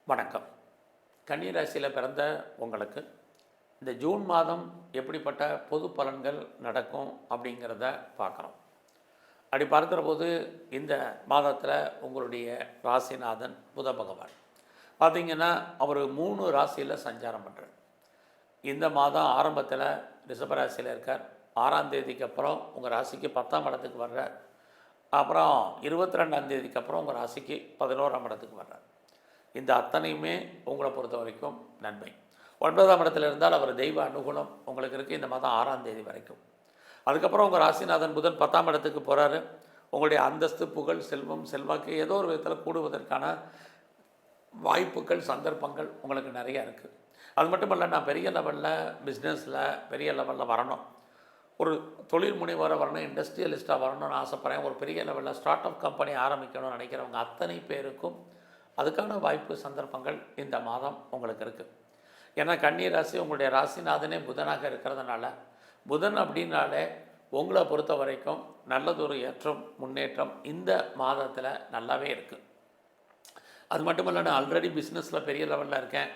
வணக்கம். கன்னி ராசியில் பிறந்த உங்களுக்கு இந்த ஜூன் மாதம் எப்படிப்பட்ட பொது பலன்கள் நடக்கும் அப்படிங்கிறத பார்க்குறோம். அப்படி பார்க்குற போது இந்த மாதத்தில் உங்களுடைய ராசிநாதன் புத பகவான் பார்த்திங்கன்னா அவர் 3 ராசியில் சஞ்சாரம் பண்ணுறார். இந்த மாதம் ஆரம்பத்தில் ரிஷபராசியில் இருக்கார். 6ஆம் தேதிக்கு அப்புறம் உங்கள் ராசிக்கு 10ஆம் இடத்துக்கு வர்றார். அப்புறம் 22ஆம் தேதிக்கு அப்புறம் உங்கள் ராசிக்கு 11ஆம் இடத்துக்கு வர்றார். இந்த அத்தனையுமே உங்களை பொறுத்த வரைக்கும் நன்மை. 9ஆம் இடத்துல இருந்தால் அவர் தெய்வ அனுகூலம் உங்களுக்கு இருக்குது இந்த மாதம் 6ஆம் தேதி வரைக்கும். அதுக்கப்புறம் உங்கள் ராசிநாதன் புதன் 10ஆம் இடத்துக்கு போகிறாரு. உங்களுடைய அந்தஸ்து, புகழ், செல்வம், செல்வாக்கு ஏதோ ஒரு விதத்தில் கூடுவதற்கான வாய்ப்புகள், சந்தர்ப்பங்கள் உங்களுக்கு நிறையா இருக்குது. அது மட்டும் இல்லை, நான் பெரிய லெவலில் பிஸ்னஸில் பெரிய லெவலில் வரணும், ஒரு தொழில் முனைவராக வரணும், இண்டஸ்ட்ரியலிஸ்ட்டாக வரணும்னு ஆசைப்பட்றேன், ஒரு பெரிய லெவலில் ஸ்டார்ட் அப் கம்பெனி ஆரம்பிக்கணும்னு நினைக்கிறவங்க அத்தனை பேருக்கும் அதுக்கான வாய்ப்பு, சந்தர்ப்பங்கள் இந்த மாதம் உங்களுக்கு இருக்குது. ஏன்னா கன்னி ராசி உங்களுடைய ராசிநாதனே புதனாக இருக்கிறதுனால, புதன் அப்படின்னாலே உங்களை பொறுத்த வரைக்கும் நல்லதொரு ஏற்றம், முன்னேற்றம் இந்த மாதத்தில் நல்லாவே இருக்குது. அது மட்டும் இல்லை, நான் ஆல்ரெடி பிஸ்னஸில் பெரிய லெவலில் இருக்கேன்,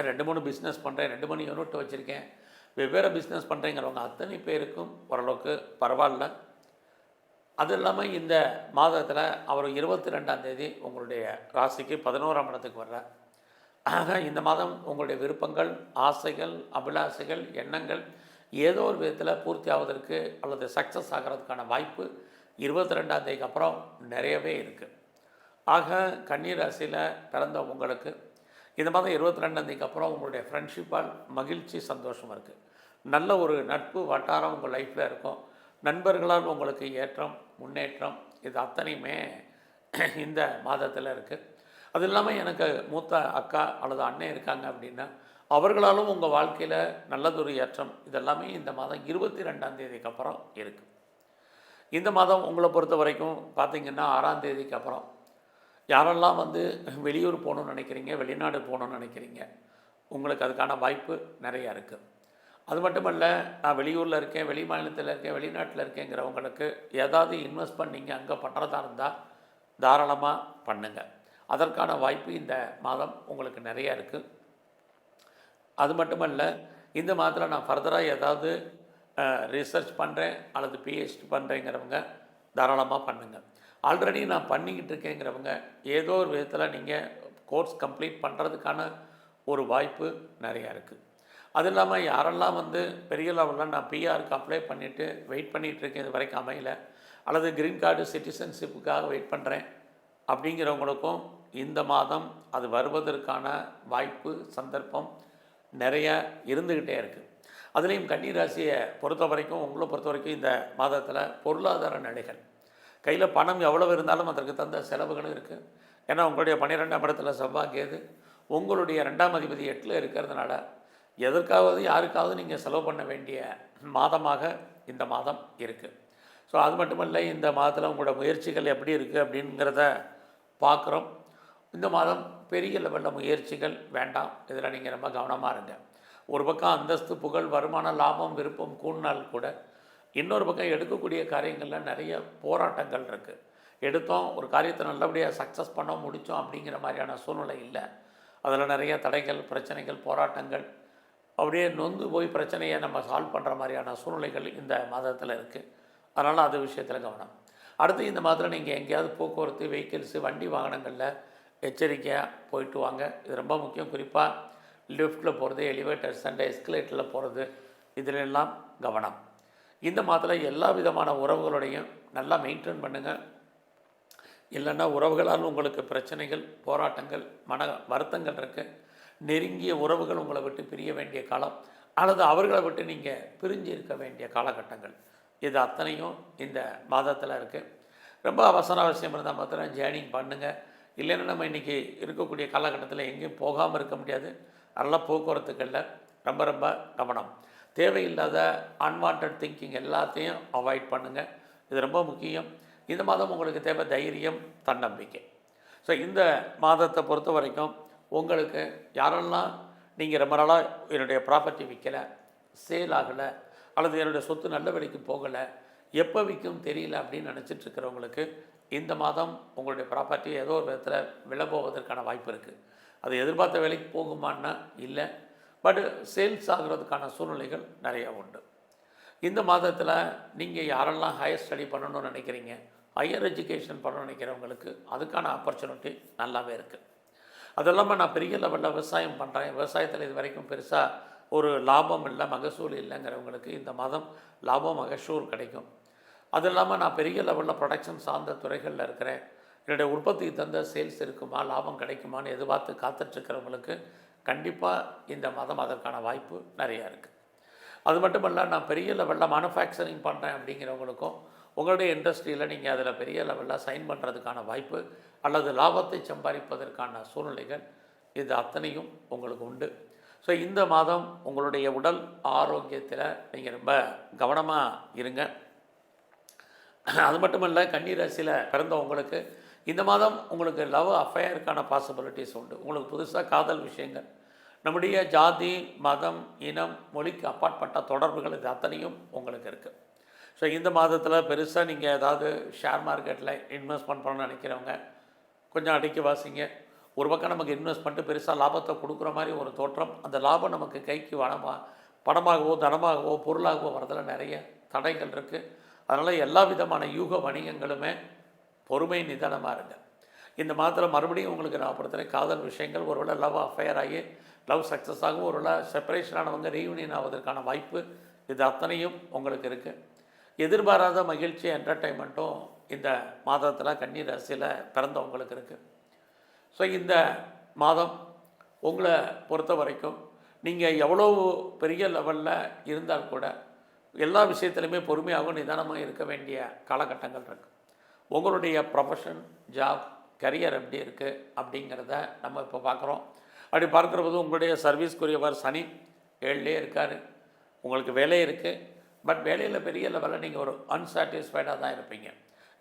2-3 பிஸ்னஸ் பண்ணுறேன், 2-3 யூனிட் வச்சுருக்கேன், வெவ்வேறு பிஸ்னஸ் பண்ணுறேங்கிறவங்க அத்தனை பேருக்கும் ஓரளவுக்கு பரவாயில்ல. அது இல்லாமல் இந்த மாதத்தில் அவர் 22ஆம் தேதி உங்களுடைய ராசிக்கு 11ஆம் இடத்துக்கு வர்றார். ஆக இந்த மாதம் உங்களுடைய விருப்பங்கள், ஆசைகள், அபிலாசைகள், எண்ணங்கள் ஏதோ ஒரு விதத்தில் பூர்த்தி ஆவதற்கு அல்லது சக்ஸஸ் ஆகிறதுக்கான வாய்ப்பு 22ஆம் தேதிக்கு அப்புறம் நிறையவே இருக்குது. ஆக கன்னி ராசியில் பிறந்த உங்களுக்கு இந்த மாதம் 22ஆம் தேதிக்கு அப்புறம் உங்களுடைய ஃப்ரெண்ட்ஷிப்பால் மகிழ்ச்சி, சந்தோஷம் இருக்குது. நல்ல ஒரு நட்பு வட்டாரம் உங்கள் லைஃப்பில் இருக்கும். நண்பர்களால் உங்களுக்கு ஏற்றம், முன்னேற்றம் இது அத்தனையுமே இந்த மாதத்தில் இருக்குது. அது இல்லாமல் எனக்கு மூத்த அக்கா அல்லது அண்ணன் இருக்காங்க அப்படின்னா அவர்களாலும் உங்கள் வாழ்க்கையில் நல்லதொரு ஏற்றம் இதெல்லாமே இந்த மாதம் 22ஆம் தேதிக்கு அப்புறம் இருக்குது. இந்த மாதம் உங்களை பொறுத்த வரைக்கும் பார்த்திங்கன்னா 6ஆம் தேதிக்கு அப்புறம் யாரெல்லாம் வெளியூர் போகணுன்னு நினைக்கிறீங்க, வெளிநாடு போகணுன்னு நினைக்கிறீங்க, உங்களுக்கு அதுக்கான வாய்ப்பு நிறையா இருக்குது. அது மட்டுமல்ல, நான் வெளியூரில் இருக்கேன், வெளி மாநிலத்தில் இருக்கேன், வெளிநாட்டில் இருக்கேங்கிறவங்களுக்கு ஏதாவது இன்வெஸ்ட் பண்ணிங்க அங்கே பண்ணுறதா இருந்தால் தாராளமாக பண்ணுங்கள். அதற்கான வாய்ப்பு இந்த மாதம் உங்களுக்கு நிறையா இருக்குது. அது மட்டுமல்ல, இந்த மாதத்தில் நான் ஃபர்தராக ஏதாவது ரிசர்ச் பண்ணுறேன் அல்லது பிஹெச்டி பண்ணுறேங்கிறவங்க தாராளமாக பண்ணுங்கள். ஆல்ரெடி நான் பண்ணிக்கிட்டு இருக்கேங்கிறவங்க ஏதோ ஒரு விதத்தில் நீங்கள் கோர்ஸ் கம்ப்ளீட் பண்ணுறதுக்கான ஒரு வாய்ப்பு நிறையா இருக்குது. அது இல்லாமல் யாரெல்லாம் பெரிய லெவலில் நான் பிஆருக்கு அப்ளை பண்ணிவிட்டு வெயிட் பண்ணிகிட்ருக்கேன், இது வரைக்கும் அமையலை, அல்லது க்ரீன் கார்டு சிட்டிசன்ஷிப்புக்காக வெயிட் பண்ணுறேன் அப்படிங்கிறவங்களுக்கும் இந்த மாதம் அது வருவதற்கான வாய்ப்பு, சந்தர்ப்பம் நிறையா இருந்துக்கிட்டே இருக்குது. அதுலேயும் கன்னி ராசியை பொறுத்த வரைக்கும் உங்களை பொறுத்த வரைக்கும் இந்த மாதத்தில் பொருளாதார நிலைகள், கையில் பணம் எவ்வளவு இருந்தாலும் அதற்கு தந்த செலவுகளும் இருக்குது. ஏன்னா உங்களுடைய 12ஆம் இடத்துல செவ்வாய், கேது, உங்களுடைய 2ஆம் அதிபதி 8ல் இருக்கிறதுனால எதற்காவது யாருக்காவது நீங்கள் செலவு பண்ண வேண்டிய மாதமாக இந்த மாதம் இருக்குது. ஸோ அது மட்டுமல்ல, இந்த மாதத்தில் உங்களோட முயற்சிகள் எப்படி இருக்குது அப்படிங்கிறத பார்க்குறோம். இந்த மாதம் பெரிய லெவலில் முயற்சிகள் வேண்டாம், இதில் நீங்கள் ரொம்ப கவனமாக இருங்க. ஒரு பக்கம் அந்தஸ்து, புகழ், வருமானம், லாபம், விருப்பம் கூடினால் கூட இன்னொரு பக்கம் எடுக்கக்கூடிய காரியங்களில் நிறைய போராட்டங்கள் இருக்குது. எடுத்தோம், ஒரு காரியத்தை நல்லபடியாக சக்ஸஸ் பண்ணோம், முடித்தோம் அப்படிங்கிற மாதிரியான சூழ்நிலை இல்லை. அதில் நிறைய தடைகள், பிரச்சனைகள், போராட்டங்கள், அப்படியே நொந்து போய் பிரச்சனையை நம்ம சால்வ் பண்ணுற மாதிரியான சூழ்நிலைகள் இந்த மாதத்தில் இருக்குது. அதனால் அது விஷயத்தில் கவனம். அடுத்து இந்த மாதத்தில் நீங்கள் எங்கேயாவது போக்குவரத்து, வெஹிக்கிள்ஸு, வண்டி வாகனங்களில் எச்சரிக்கையாக போயிட்டு வாங்க. இது ரொம்ப முக்கியம். குறிப்பாக லிஃப்ட்டில் போகிறது, எலிவேட்டர்ஸ் அண்ட் எஸ்கலேட்டரில் போகிறது, இதிலெல்லாம் கவனம். இந்த மாதத்தில் எல்லா விதமான உறவுகளோடையும் நல்லா மெயின்டைன் பண்ணுங்கள். இல்லைன்னா உறவுகளால் உங்களுக்கு பிரச்சனைகள், போராட்டங்கள், மன வருத்தங்கள் இருக்குது. நெருங்கிய உறவுகள் உங்களை விட்டு பிரிய வேண்டிய காலம் அல்லது அவர்களை விட்டு நீங்கள் பிரிஞ்சு இருக்க வேண்டிய காலகட்டங்கள் இது அத்தனையும் இந்த மாதத்தில் இருக்குது. ரொம்ப அவசியம் இருந்தால் மாத்திரம் ஜேர்னிங் பண்ணுங்கள். இல்லைன்னா நம்ம இன்றைக்கி இருக்கக்கூடிய காலகட்டத்தில் எங்கேயும் போகாமல் இருக்க முடியாது. அதெல்லாம் போக்குவரத்துக்களில் ரொம்ப ரொம்ப கவனம். தேவையில்லாத அன்வான்ட் திங்கிங் எல்லாத்தையும் அவாய்ட் பண்ணுங்கள். இது ரொம்ப முக்கியம். இந்த மாதம் உங்களுக்கு தேவை தைரியம், தன்னம்பிக்கை. ஸோ இந்த மாதத்தை பொறுத்த வரைக்கும் உங்களுக்கு யாரெல்லாம் நீங்கள் ரொம்ப நாளாக என்னுடைய ப்ராப்பர்ட்டி விற்கலை, சேல் ஆகலை, அல்லது என்னுடைய சொத்து நல்ல விலைக்கு போகலை, எப்போ விற்கும் தெரியல அப்படின்னு நினச்சிட்ருக்கிறவங்களுக்கு இந்த மாதம் உங்களுடைய ப்ராப்பர்ட்டி ஏதோ ஒரு விதத்தில் விலை போவதற்கான வாய்ப்பு இருக்குது. அது எதிர்பார்த்த வேலைக்கு போகுமான்னா இல்லை, பட் சேல்ஸ் ஆகிறதுக்கான சூழ்நிலைகள் நிறையா உண்டு. இந்த மாதத்தில் நீங்கள் யாரெல்லாம் ஹையர் ஸ்டடி பண்ணணும்னு நினைக்கிறீங்க, ஹையர் எஜுகேஷன் பண்ணணும்னு நினைக்கிறவங்களுக்கு அதுக்கான ஆப்பர்ச்சுனிட்டி நல்லாவே இருக்குது. அது இல்லாமல் நான் பெரிய லெவலில் விவசாயம் பண்ணுறேன், விவசாயத்தில் இது வரைக்கும் பெருசாக ஒரு லாபம் இல்லை, மகசூல் இல்லைங்கிறவங்களுக்கு இந்த மாதம் லாபம் மகசூல் கிடைக்கும். அது இல்லாமல் நான் பெரிய லெவலில் ப்ரொடக்ஷன் சார்ந்த துறைகளில் இருக்கிறேன், என்னுடைய உற்பத்திக்கு தந்த சேல்ஸ் இருக்குமா, லாபம் கிடைக்குமான்னு எதிர்பார்த்து காத்துட்ருக்கிறவங்களுக்கு கண்டிப்பாக இந்த மாதம் அதற்கான வாய்ப்பு நிறையா இருக்குது. அது மட்டும் இல்லை, நான் பெரிய லெவலில் மேனுஃபேக்சரிங் பண்ணுறேன் அப்படிங்கிறவங்களுக்கும் உங்களுடைய இண்டஸ்ட்ரியில் நீங்கள் அதில் பெரிய லெவலில் சைன் பண்ணுறதுக்கான வாய்ப்பு அல்லது லாபத்தை சம்பாதிப்பதற்கான சூழ்நிலைகள் இது அத்தனையும் உங்களுக்கு உண்டு. ஸோ இந்த மாதம் உங்களுடைய உடல் ஆரோக்கியத்தில் நீங்கள் ரொம்ப கவனமாக இருங்க. அது மட்டும் இல்லை, கன்னி ராசியில் பிறந்தவங்களுக்கு இந்த மாதம் உங்களுக்கு லவ் அஃபேருக்கான பாசிபிலிட்டிஸ் உண்டு. உங்களுக்கு புதுசாக காதல் விஷயங்கள், நம்முடைய ஜாதி, மதம், இனம், மொழிக்கு அப்பாற்பட்ட தொடர்புகள் இது அத்தனையும் உங்களுக்கு இருக்குது. ஸோ இந்த மாதத்தில் பெருசாக நீங்கள் ஏதாவது ஷேர் மார்க்கெட்டில் இன்வெஸ்ட்மெண்ட் பண்ணணும்னு நினைக்கிறவங்க கொஞ்சம் அடிக்க வாசிங்க. ஒரு பக்கம் நமக்கு இன்வெஸ்ட் பண்ணிட்டு பெருசாக லாபத்தை கொடுக்குற மாதிரி ஒரு தோற்றம், அந்த லாபம் நமக்கு கைக்கு பணமாகவோ தனமாகவோ பொருளாகவோ வரதில் நிறைய தடைகள் இருக்குது. அதனால் எல்லா விதமான யூக வணிகங்களுமே பொறுமை நிதானமாக இருங்க. இந்த மாதத்தில் மறுபடியும் உங்களுக்கு நான் பொறுத்தவரை காதல் விஷயங்கள் ஒருவேளை லவ் அஃபேர் ஆகி லவ் சக்ஸஸ் ஆகும், ஒருவேளை செப்பரேஷன் ஆனவங்க ரீயூனியன் ஆவதற்கான வாய்ப்பு இது அத்தனையும் உங்களுக்கு இருக்குது. எதிர்பாராத மகிழ்ச்சி என்டர்டெயின்மெண்ட்டும் இந்த மாதத்தில் கன்னி ராசியில் பிறந்தவங்களுக்கு இருக்குது. ஸோ இந்த மாதம் உங்களை பொறுத்த வரைக்கும் நீங்கள் எவ்வளோ பெரிய லெவலில் இருந்தால் கூட எல்லா விஷயத்துலையுமே பொறுமையாகவும் நிதானமாக இருக்க வேண்டிய காலகட்டங்கள் இருக்குது. உங்களுடைய ப்ரொஃபஷன், ஜாப், கரியர் எப்படி இருக்குது அப்படிங்கிறத நம்ம இப்போ பார்க்குறோம். அப்படி பார்க்குற போது உங்களுடைய சர்வீஸ்க்குரியவர் சனி 7லே இருக்கார். உங்களுக்கு வேலை இருக்குது, பட் வேலையில் பெரிய லெவலில் நீங்கள் ஒரு அன்சாட்டிஸ்ஃபைடாக தான் இருப்பீங்க.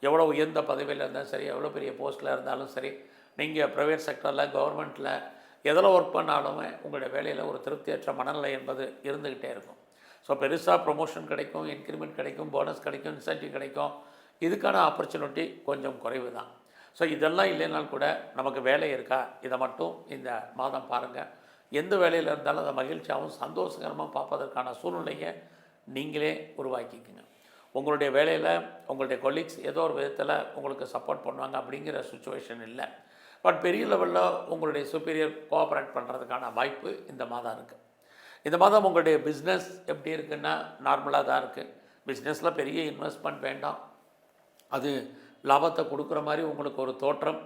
எவ்வளோ உயர்ந்த பதவியில் இருந்தாலும் சரி, எவ்வளோ பெரிய போஸ்ட்டில் இருந்தாலும் சரி, நீங்கள் ப்ரைவேட் செக்டரில், கவர்மெண்ட்டில் எதில் ஒர்க் பண்ணாலுமே உங்களுடைய வேலையில் ஒரு திருப்தியற்ற மனநிலை என்பது இருந்துக்கிட்டே இருக்கும். ஸோ பெருசாக ப்ரொமோஷன் கிடைக்கும், இன்க்ரிமெண்ட் கிடைக்கும், போனஸ் கிடைக்கும், இன்சென்டிவ் கிடைக்கும், இதுக்கான ஆப்பர்ச்சுனிட்டி கொஞ்சம் குறைவு தான். ஸோ இதெல்லாம் இல்லைனாலும் கூட நமக்கு வேலை இருக்கா, இதை மட்டும் இந்த மாதம் பாருங்கள். எந்த வேலையில் இருந்தாலும் அதை மகிழ்ச்சியாகவும் சந்தோஷகரமாக பார்ப்பதற்கான சூழ்நிலையை நீங்களே உருவாக்கிக்குங்க. உங்களுடைய வேலையில் உங்களுடைய கொலீக்ஸ் ஏதோ ஒரு விதத்தில் உங்களுக்கு சப்போர்ட் பண்ணுவாங்க அப்படிங்கிற சுச்சுவேஷன் இல்லை, பட் பெரிய லெவலில் உங்களுடைய சுப்பீரியர் கோஆப்ரேட் பண்ணுறதுக்கான வாய்ப்பு இந்த மாதம் இருக்குது. இந்த மாதம் உங்களுடைய பிஸ்னஸ் எப்படி இருக்குன்னா நார்மலாக தான் இருக்குது. பிஸ்னஸில் பெரிய இன்வெஸ்ட்மெண்ட் வேண்டாம், அது லாபத்தை கொடுக்குற மாதிரி உங்களுக்கு ஒரு தோற்றம்,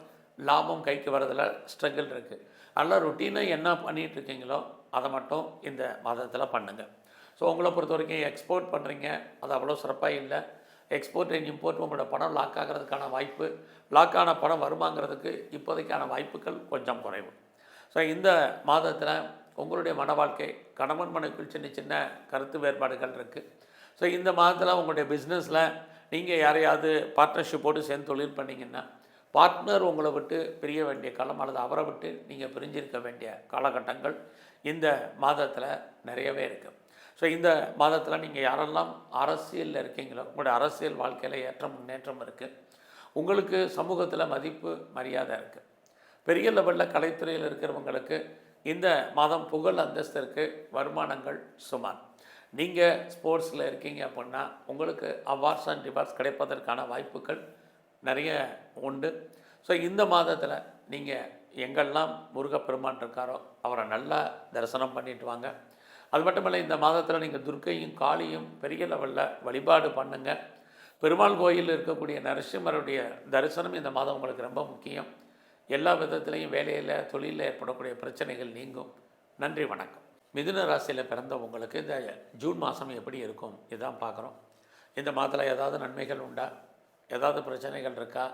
லாபம் கைக்கு வரதில் ஸ்ட்ரகிள் இருக்குது. அதனால் ரொட்டீனாக என்ன பண்ணிகிட்ருக்கீங்களோ அதை மட்டும் இந்த மாதத்தில் பண்ணுங்கள். ஸோ உங்களை பொறுத்த வரைக்கும் எக்ஸ்போர்ட் பண்ணுறீங்க, அது அவ்வளோ சிறப்பாக இல்லை. எக்ஸ்போர்ட் அண்ட் இம்போர்ட் உங்களோட பணம் லாக் ஆகிறதுக்கான வாய்ப்பு, லாக்கான பணம் வருமாங்கிறதுக்கு இப்போதைக்கான வாய்ப்புகள் கொஞ்சம் குறைவு. ஸோ இந்த மாதத்தில் உங்களுடைய மன வாழ்க்கை, கணவன் மனைவிக்குள் சின்ன சின்ன கருத்து வேறுபாடுகள் இருக்குது. ஸோ இந்த மாதத்தில் உங்களுடைய பிஸ்னஸில் நீங்கள் யாரையாவது பார்ட்னர்ஷிப்போடு சேர்ந்து தொழில் பண்ணிங்கன்னா பார்ட்னர் உங்களை விட்டு பிரிய வேண்டிய காலம் அல்லது அவரை விட்டு நீங்கள் பிரிஞ்சிருக்க வேண்டிய காலகட்டங்கள் இந்த மாதத்தில் நிறையவே இருக்குது. ஸோ இந்த மாதத்தில் நீங்கள் யாரெல்லாம் அரசியலில் இருக்கீங்களோ உங்களுடைய அரசியல் வாழ்க்கையில் ஏற்றம் முன்னேற்றம் இருக்குது. உங்களுக்கு சமூகத்தில் மதிப்பு மரியாதை இருக்குது. பெரிய லெவலில் கலைத்துறையில் இருக்கிறவங்களுக்கு இந்த மாதம் புகழ் அந்தஸ்து இருக்குது, வருமானங்கள் சுமார். நீங்கள் ஸ்போர்ட்ஸில் இருக்கீங்க அப்படின்னா உங்களுக்கு அவார்ட்ஸ் அண்ட் ரிவார்ட்ஸ் கிடைப்பதற்கான வாய்ப்புகள் நிறைய உண்டு. ஸோ இந்த மாதத்தில் நீங்கள் எங்கெல்லாம் முருகப்பெருமான் இருக்காரோ அவரை நல்லா தரிசனம் பண்ணிட்டு வாங்க. அது மட்டும் இல்லை, இந்த மாதத்தில் நீங்கள் துர்க்கையும் காளியும் பெரிய லெவலில் வழிபாடு பண்ணுங்கள். பெருமாள் கோயிலில் இருக்கக்கூடிய நரசிம்மருடைய தரிசனம் இந்த மாதம் உங்களுக்கு ரொம்ப முக்கியம். எல்லா விதத்துலேயும் வேலையில், தொழிலில் ஏற்படக்கூடிய பிரச்சனைகள் நீங்கும். நன்றி, வணக்கம். மிதுன ராசியில் பிறந்த உங்களுக்கு இந்த ஜூன் மாதம் எப்படி இருக்கும் இதுதான் பார்க்குறோம். இந்த மாதத்தில் ஏதாவது நன்மைகள் உண்டா, ஏதாவது பிரச்சனைகள் இருக்கா,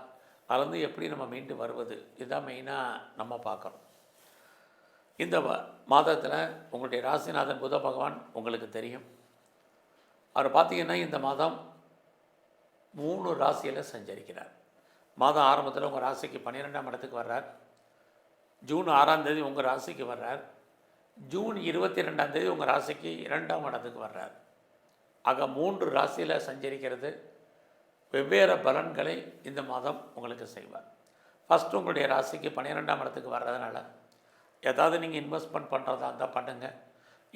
அதுலேருந்து எப்படி நம்ம மீண்டு வருவது, இதுதான் மெயினாக நம்ம பார்க்குறோம். இந்த மாதத்தில் உங்களுடைய ராசிநாதன் புத பகவான் உங்களுக்கு தெரியும். அவர் பார்த்திங்கன்னா இந்த மாதம் 3 ராசியில் சஞ்சரிக்கிறார். மாதம் ஆரம்பத்தில் உங்கள் ராசிக்கு 12ஆம் இடத்துக்கு வர்றார். ஜூன் 6ஆம் தேதி உங்கள் ராசிக்கு வர்றார். ஜூன் 22ஆம் தேதி உங்கள் ராசிக்கு 2ஆம் இடத்துக்கு வர்றார். ஆக 3 ராசியில் சஞ்சரிக்கிறது வெவ்வேறு பலன்களை இந்த மாதம் உங்களுக்கு செய்வார். ஃபஸ்ட்டு உங்களுடைய ராசிக்கு 12ஆம் இடத்துக்கு வர்றதுனால ஏதாவது நீங்கள் இன்வெஸ்ட்மெண்ட் பண்ணுறதா இருந்தால் பண்ணுங்கள்.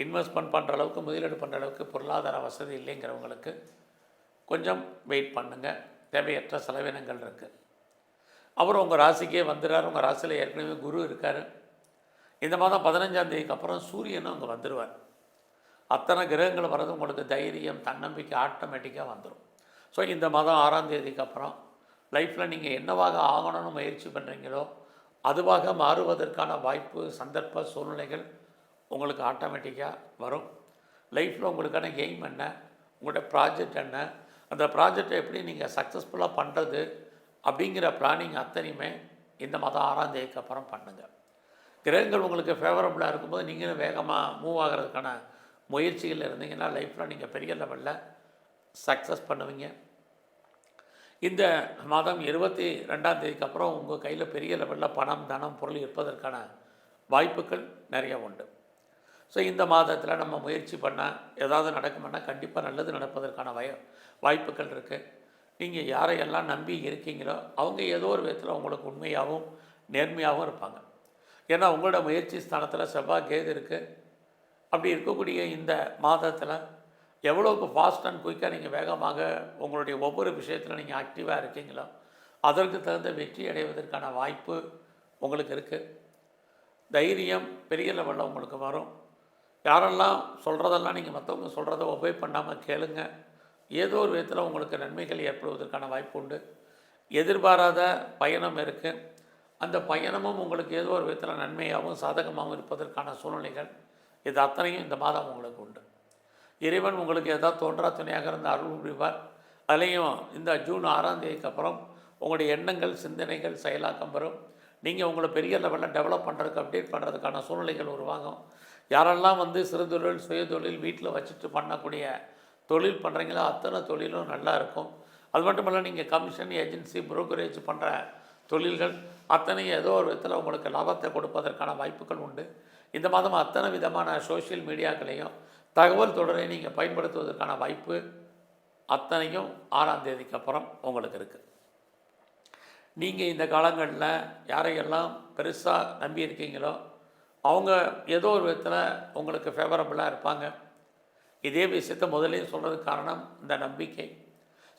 இன்வெஸ்ட்மெண்ட் பண்ணுற அளவுக்கு, முதலீடு பண்ணுற அளவுக்கு பொருளாதார வசதி இல்லைங்கிறவங்களுக்கு கொஞ்சம் வெயிட் பண்ணுங்கள். தேவையற்ற செலவினங்கள் இருக்குது. அப்புறம் உங்கள் ராசிக்கே வந்துடுறார். உங்கள் ராசியில் ஏற்கனவே குரு இருக்கார். இந்த மாதம் 15ஆம் தேதிக்கு அப்புறம் சூரியனும் அங்கே வந்துடுவார். அத்தனை கிரகங்கள் வர்றது உங்களுக்கு தைரியம், தன்னம்பிக்கை ஆட்டோமேட்டிக்காக வந்துடும். ஸோ இந்த மாதம் 6ஆம் தேதிக்கு அப்புறம் லைஃப்பில் நீங்கள் என்னவாக ஆகணும்னு முயற்சி பண்ணுறீங்களோ அதுவாக மாறுவதற்கான வாய்ப்பு, சந்தர்ப்ப சூழ்நிலைகள் உங்களுக்கு ஆட்டோமேட்டிக்காக வரும். லைஃப்பில் உங்களுக்கான எய்ம் என்ன, உங்களுடைய ப்ராஜெக்ட் என்ன, அந்த ப்ராஜெக்டை எப்படி நீங்கள் சக்ஸஸ்ஃபுல்லாக பண்ணுறது அப்படிங்கிற பிளானிங் அத்தனையுமே இந்த மாதம் 6ஆம் தேதிக்கு அப்புறம் பண்ணுங்கள். கிரகங்கள் உங்களுக்கு ஃபேவரபுளாக இருக்கும்போது நீங்களும் வேகமாக மூவ் ஆகிறதுக்கான முயற்சிகள் இருந்தீங்கன்னா லைஃப்பில் நீங்கள் பெரிய லெவலில் சக்ஸஸ் பண்ணுவீங்க. இந்த மாதம் 22ஆம் தேதிக்கு அப்புறம் உங்கள் கையில் பெரிய லெவலில் பணம், தனம், பொருள் இருப்பதற்கான வாய்ப்புகள் நிறைய உண்டு. ஸோ இந்த மாதத்தில் நம்ம முயற்சி பண்ணால் ஏதாவது நடக்குமென்னா கண்டிப்பாக நல்லது நடப்பதற்கான வாய்ப்புகள் இருக்குது. நீங்கள் யாரையெல்லாம் நம்பி இருக்கீங்களோ அவங்க ஏதோ ஒரு விதத்தில் உங்களுக்கு உண்மையாகவும் நேர்மையாகவும் இருப்பாங்க. ஏன்னா உங்களோட முயற்சி ஸ்தானத்தில் செவ்வாய், கேது இருக்குது. அப்படி இருக்கக்கூடிய இந்த மாதத்தில் எவ்வளோக்கு ஃபாஸ்ட் அண்ட் குயிக்காக நீங்கள் வேகமாக உங்களுடைய ஒவ்வொரு விஷயத்தில் நீங்கள் ஆக்டிவாக இருக்கீங்களோ அதற்கு தகுந்த வெற்றி அடைவதற்கான வாய்ப்பு உங்களுக்கு இருக்குது. தைரியம் பெரிய லெவலில் உங்களுக்கு வரும். யாரெல்லாம் சொல்கிறதெல்லாம் நீங்கள் மற்றவங்க சொல்கிறத ஒபே பண்ணாமல் கேளுங்க. ஏதோ ஒரு விதத்தில் உங்களுக்கு நன்மைகள் ஏற்படுவதற்கான வாய்ப்பு உண்டு. எதிர்பாராத பயணம் இருக்குது. அந்த பயணமும் உங்களுக்கு ஏதோ ஒரு விதத்தில் நன்மையாகவும் சாதகமாகவும் இருப்பதற்கான சூழ்நிலைகள் இது அத்தனையும் இந்த மாதம் உங்களுக்கு உண்டு. இறைவன் உங்களுக்கு ஏதாவது தோன்றா துணையாக இருந்த அருள் புரிவார். அதுலேயும் இந்த ஜூன் 6ஆம் தேதிக்கு அப்புறம் உங்களுடைய எண்ணங்கள், சிந்தனைகள் செயலாக்கம் வரும். நீங்கள் உங்களை பெரிய லெவலில் டெவலப் பண்ணுறதுக்கு, அப்டேட் பண்ணுறதுக்கான சூழ்நிலைகள் உருவாகும். யாரெல்லாம் சிறு தொழில், சுய தொழில் வீட்டில் வச்சுட்டு பண்ணக்கூடிய தொழில் பண்ணுறீங்களோ அத்தனை தொழிலும் நல்லா இருக்கும். அது மட்டும் இல்லை, நீங்கள் கமிஷன், ஏஜென்சி, புரோக்கரேஜ் பண்ணுற தொழில்கள் அத்தனையும் ஏதோ ஒரு விதத்தில் உங்களுக்கு லாபத்தை கொடுப்பதற்கான வாய்ப்புகள் உண்டு. இந்த மாதம் அத்தனை விதமான சோஷியல் மீடியாக்களையும் தகவல் தொடரை நீங்கள் பயன்படுத்துவதற்கான வாய்ப்பு அத்தனையும் 6ஆம் தேதிக்கு அப்புறம் உங்களுக்கு இருக்குது. நீங்கள் இந்த காலங்களில் யாரையெல்லாம் பெருசாக நம்பி இருக்கீங்களோ அவங்க ஏதோ ஒரு விதத்தில் உங்களுக்கு ஃபேவரபுளாக இருப்பாங்க. இதே விஷயத்தை முதலே சொல்கிறதுக்கு காரணம் இந்த நம்பிக்கை.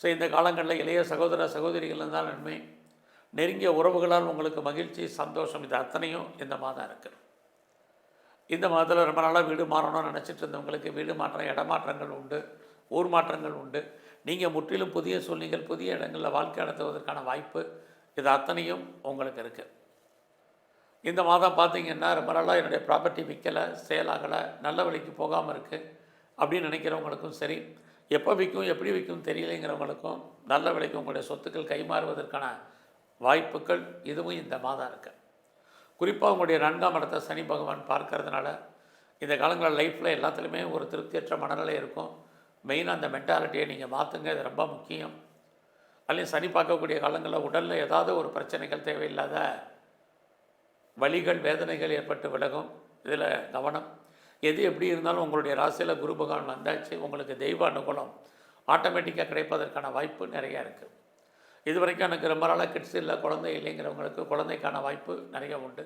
ஸோ இந்த காலங்களில் இளைய சகோதர சகோதரிகள் இருந்தால் நன்மை, நெருங்கிய உறவுகளால் உங்களுக்கு மகிழ்ச்சி, சந்தோஷம், இது அத்தனையும் இந்த மாதம் இருக்குது. இந்த மாதத்தில் ரொம்ப நாளாக வீடு மாறணும்னு நினச்சிட்டு இருந்தவங்களுக்கு வீடு மாற்றம், இடமாற்றங்கள் உண்டு, ஊர் மாற்றங்கள் உண்டு. நீங்கள் முற்றிலும் புதிய சூழ்நிலைகள், புதிய இடங்களில் வாழ்க்கை நடத்துவதற்கான வாய்ப்பு இது அத்தனையும் உங்களுக்கு இருக்குது. இந்த மாதம் பார்த்திங்கன்னா ரொம்ப நாளாக என்னுடைய ப்ராப்பர்ட்டி விற்கலை, சேலாகலை, நல்ல வழிக்கு போகாமல் இருக்குது அப்படின்னு நினைக்கிறவங்களுக்கும் சரி, எப்போ விற்கும் எப்படி விற்கும் தெரியலைங்கிறவங்களுக்கும் நல்ல விலைக்கு உங்களுடைய சொத்துக்கள் கைமாறுவதற்கான வாய்ப்புகள் இதுவும் இந்த மாதம் இருக்குது. குறிப்பாக உங்களுடைய 4ஆம் இடத்தை சனி பகவான் பார்க்கறதுனால இந்த காலங்களில் லைஃப்பில் எல்லாத்துலேயுமே ஒரு திருப்தியற்ற மனநிலை இருக்கும். மெயினாக அந்த மென்டாலிட்டியை நீங்கள் மாற்றுங்க, இது ரொம்ப முக்கியம். அதுலேயும் சனி பார்க்கக்கூடிய காலங்களில் உடலில் ஏதாவது ஒரு பிரச்சனைகள், தேவையில்லாத வலிகள், வேதனைகள் ஏற்பட்டு விலகும். இதில் கவனம். எது எப்படி இருந்தாலும் உங்களுடைய ராசியில் குரு பகவான் வந்தாச்சு, உங்களுக்கு தெய்வ அனுகூலம் ஆட்டோமேட்டிக்காக கிடைப்பதற்கான வாய்ப்பு நிறையா இருக்குது. இது வரைக்கும் எனக்கு ரொம்ப நாளாக கிட்ஸ் இல்லை, குழந்தை இல்லைங்கிறவங்களுக்கு குழந்தைக்கான வாய்ப்பு நிறைய உண்டு.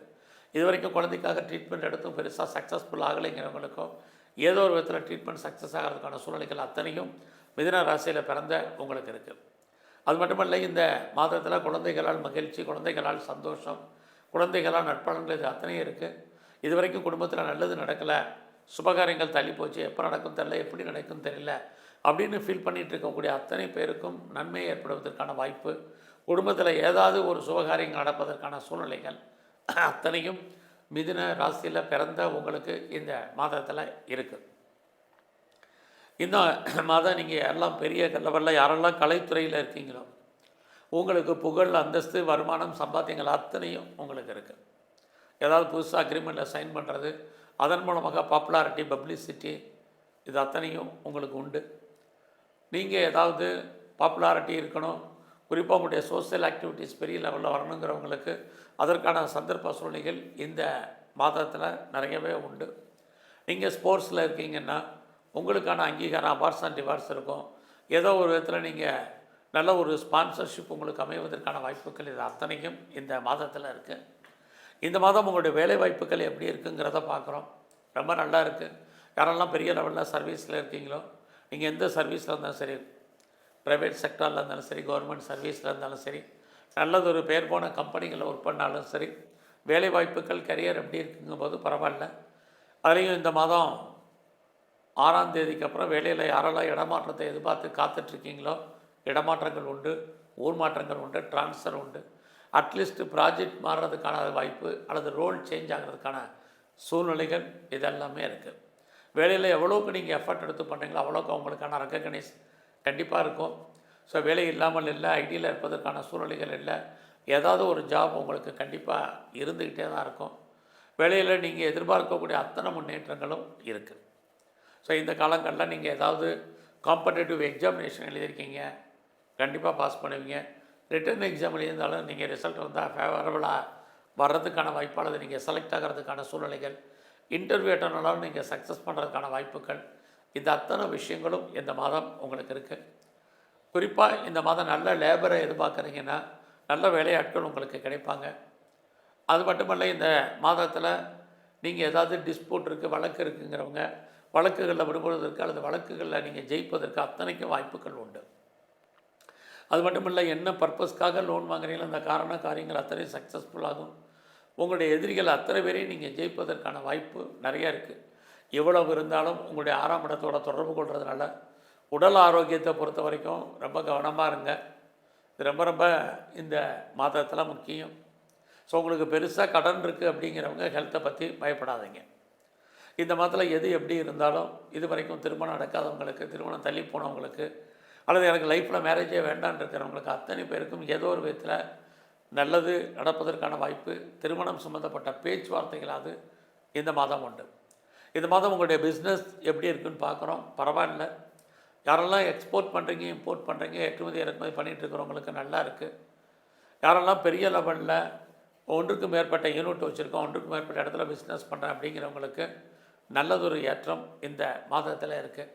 இது வரைக்கும் குழந்தைக்காக ட்ரீட்மெண்ட் எடுத்தும் பெருசாக சக்ஸஸ்ஃபுல் ஆகலைங்கிறவங்களுக்கும் ஏதோ ஒரு விதத்தில் ட்ரீட்மெண்ட் சக்ஸஸ் ஆகிறதுக்கான சூழ்நிலைகள் அத்தனையும் மிதுன ராசியில் பிறந்த உங்களுக்கு இருக்குது. அது மட்டுமல்ல, இந்த மாதத்தில் குழந்தைகளால் மகிழ்ச்சி, குழந்தைகளால் சந்தோஷம், குழந்தைகளால் நற்பலன்கள் இது அத்தனையும் இருக்குது. இது வரைக்கும் குடும்பத்தில் நல்லது நடக்கலை, சுபகாரியங்கள் தள்ளி போச்சு, எப்போ நடக்கும் தெரியல, எப்படி நடக்கும் தெரியல அப்படின்னு ஃபீல் பண்ணிகிட்டு இருக்கக்கூடிய அத்தனை பேருக்கும் நன்மை ஏற்படுவதற்கான வாய்ப்பு, குடும்பத்தில் ஏதாவது ஒரு சுபகாரியங்கள் நடப்பதற்கான சூழ்நிலைகள் அத்தனையும் மிதுன ராசியில் பிறந்த உங்களுக்கு இந்த மாதத்தில் இருக்குது. இந்த மாதம் நீங்கள் எல்லாம் பெரிய லெவலில் யாரெல்லாம் கலைத்துறையில் இருக்கீங்களோ உங்களுக்கு புகழ், அந்தஸ்து, வருமானம், சம்பாத்தியங்கள் அத்தனையும் உங்களுக்கு இருக்குது. ஏதாவது புதுசாக அக்ரிமெண்ட்டில் சைன் பண்ணுறது, அதன் மூலமாக பாப்புலாரிட்டி, பப்ளிசிட்டி இது அத்தனையும் உங்களுக்கு உண்டு. நீங்கள் ஏதாவது பாப்புலாரிட்டி இருக்கணும், குறிப்பாக உங்களுடைய சோசியல் ஆக்டிவிட்டீஸ் பெரிய லெவலில் வரணுங்கிறவங்களுக்கு அதற்கான சந்தர்ப்ப சூழ்நிலைகள் இந்த மாதத்தில் நிறையவே உண்டு. நீங்கள் ஸ்போர்ட்ஸில் இருக்கீங்கன்னா உங்களுக்கான அங்கீகாரம், அவார்ட்ஸ் அண்ட் ரிவார்ட்ஸ் இருக்கும். ஏதோ ஒரு விதத்தில் நீங்கள் நல்ல ஒரு ஸ்பான்சர்ஷிப் உங்களுக்கு அமைவதற்கான வாய்ப்புகள் இது அத்தனையும் இந்த மாதத்தில் இருக்குது. இந்த மாதம் உங்களுடைய வேலை வாய்ப்புகள் எப்படி இருக்குங்கிறத பார்க்குறோம். ரொம்ப நல்லா இருக்குது. யாரெல்லாம் பெரிய லெவலில் சர்வீஸில் இருக்கீங்களோ, நீங்கள் எந்த சர்வீஸில் இருந்தாலும் சரி, ப்ரைவேட் செக்டாரில் இருந்தாலும் சரி, கவர்மெண்ட் சர்வீஸில் இருந்தாலும் சரி, நல்லதொரு பேர் போன கம்பெனிகளில் ஒர்க் பண்ணாலும் சரி, வேலை வாய்ப்புகள் கரியர் எப்படி இருக்குங்கும் போது பரவாயில்ல. அதுலேயும் இந்த மாதம் 6ஆம் தேதிக்கு அப்புறம் வேலையில் யாரெல்லாம் இடமாற்றத்தை எதிர்பார்த்து காத்துட்ருக்கீங்களோ, இடமாற்றங்கள் உண்டு, ஊர் மாற்றங்கள் உண்டு, ட்ரான்ஸ்ஃபர் உண்டு. அட்லீஸ்ட் ப்ராஜெக்ட் மாறுறதுக்கான வாய்ப்பு அல்லது ரோல் சேஞ்ச் ஆகிறதுக்கான சூழ்நிலைகள் இதெல்லாமே இருக்குது. வேலையில் எவ்வளோக்கு நீங்கள் எஃபர்ட் எடுத்து பண்ணுறீங்களோ அவ்வளோக்கு அவங்களுக்கான ரெக்கக்னைஸ் கண்டிப்பாக இருக்கும். ஸோ வேலை இல்லாமல் இல்லை, ஐடியில் இருப்பதற்கான சூழ்நிலைகள் இல்லை, ஏதாவது ஒரு ஜாப் உங்களுக்கு கண்டிப்பாக இருந்துக்கிட்டே தான் இருக்கும். வேலையில் நீங்கள் எதிர்பார்க்கக்கூடிய அத்தனை முன்னேற்றங்களும் இருக்குது. ஸோ இந்த காலங்களில் நீங்கள் ஏதாவது காம்படேட்டிவ் எக்ஸாமினேஷன் எழுதியிருக்கீங்க, கண்டிப்பாக பாஸ் பண்ணுவீங்க. ரிட்டன் எக்ஸாம் எழுதியிருந்தாலும் நீங்கள் ரிசல்ட் வந்தால் ஃபேவரபுளாக வர்றதுக்கான வாய்ப்பு அல்லது நீங்கள் செலக்ட் ஆகிறதுக்கான சூழ்நிலைகள், இன்டர்வியூ அட்டன் பண்ணாலும் நீங்கள் சக்ஸஸ் பண்ணுறதுக்கான வாய்ப்புகள், இந்த அத்தனை விஷயங்களும் இந்த மாதம் உங்களுக்கு இருக்குது. குறிப்பாக இந்த மாதம் நல்ல லேபரை எதிர்பார்க்குறீங்கன்னா நல்ல வேலையாட்கள் உங்களுக்கு கிடைப்பாங்க. அது மட்டுமல்ல, இந்த மாதத்தில் நீங்கள் ஏதாவது டிஸ்பியூட் இருக்குது, வழக்கு இருக்குங்கிறவங்க வழக்குகளில் விடுபடுவதற்கு அல்லது வழக்குகளில் நீங்கள் ஜெயிப்பதற்கு அத்தனைக்கும் வாய்ப்புகள் உண்டு. அது மட்டும் இல்லை, என்ன பர்பஸ்க்காக லோன் வாங்குறீங்களோ அந்த காரியங்கள் அத்தனையும் சக்ஸஸ்ஃபுல்லாகும். உங்களுடைய எதிரிகள் அத்தனை பேரையும் நீங்கள் ஜெயிப்பதற்கான வாய்ப்பு நிறையா இருக்குது. எவ்வளவு இருந்தாலும் உங்களுடைய 6ஆம் இடத்தோட தொடர்பு கொள்வதுனால உடல் ஆரோக்கியத்தை பொறுத்த வரைக்கும் ரொம்ப கவனமாக இருங்க. இது ரொம்ப ரொம்ப இந்த மாதத்தில் முக்கியம். ஸோ உங்களுக்கு பெருசாக கடன் இருக்குது அப்படிங்கிறவங்க ஹெல்த்தை பற்றி பயப்படாதீங்க. இந்த மாதத்தில் எது எப்படி இருந்தாலும் இது வரைக்கும் திருமணம் நடக்காதவங்களுக்கு, திருமணம் தள்ளி போனவங்களுக்கு, அல்லது எனக்கு லைஃப்பில் மேரேஜே வேண்டான்னு இருக்கிறவங்களுக்கு அத்தனை பேருக்கும் ஏதோ ஒரு விதத்தில் நல்லது நடப்பதற்கான வாய்ப்பு, திருமணம் சம்மந்தப்பட்ட பேச்சுவார்த்தைகளாவது இந்த மாதம் உண்டு. இந்த மாதம் உங்களுடைய பிஸ்னஸ் எப்படி இருக்குதுன்னு பார்க்குறோம். பரவாயில்ல. யாரெல்லாம் எக்ஸ்போர்ட் பண்ணுறீங்க, இம்போர்ட் பண்ணுறீங்க, ஏற்றுமதி இறக்குமதி பண்ணிகிட்டு இருக்கிறவங்களுக்கு நல்லா இருக்குது. யாரெல்லாம் பெரிய லெவலில் ஒன்றுக்கு மேற்பட்ட யூனிட் வச்சுருக்கோம், ஒன்றுக்கு மேற்பட்ட இடத்துல பிஸ்னஸ் பண்ணுறேன் அப்படிங்கிறவங்களுக்கு நல்லதொரு ஏற்றம் இந்த மாதத்தில் இருக்குது.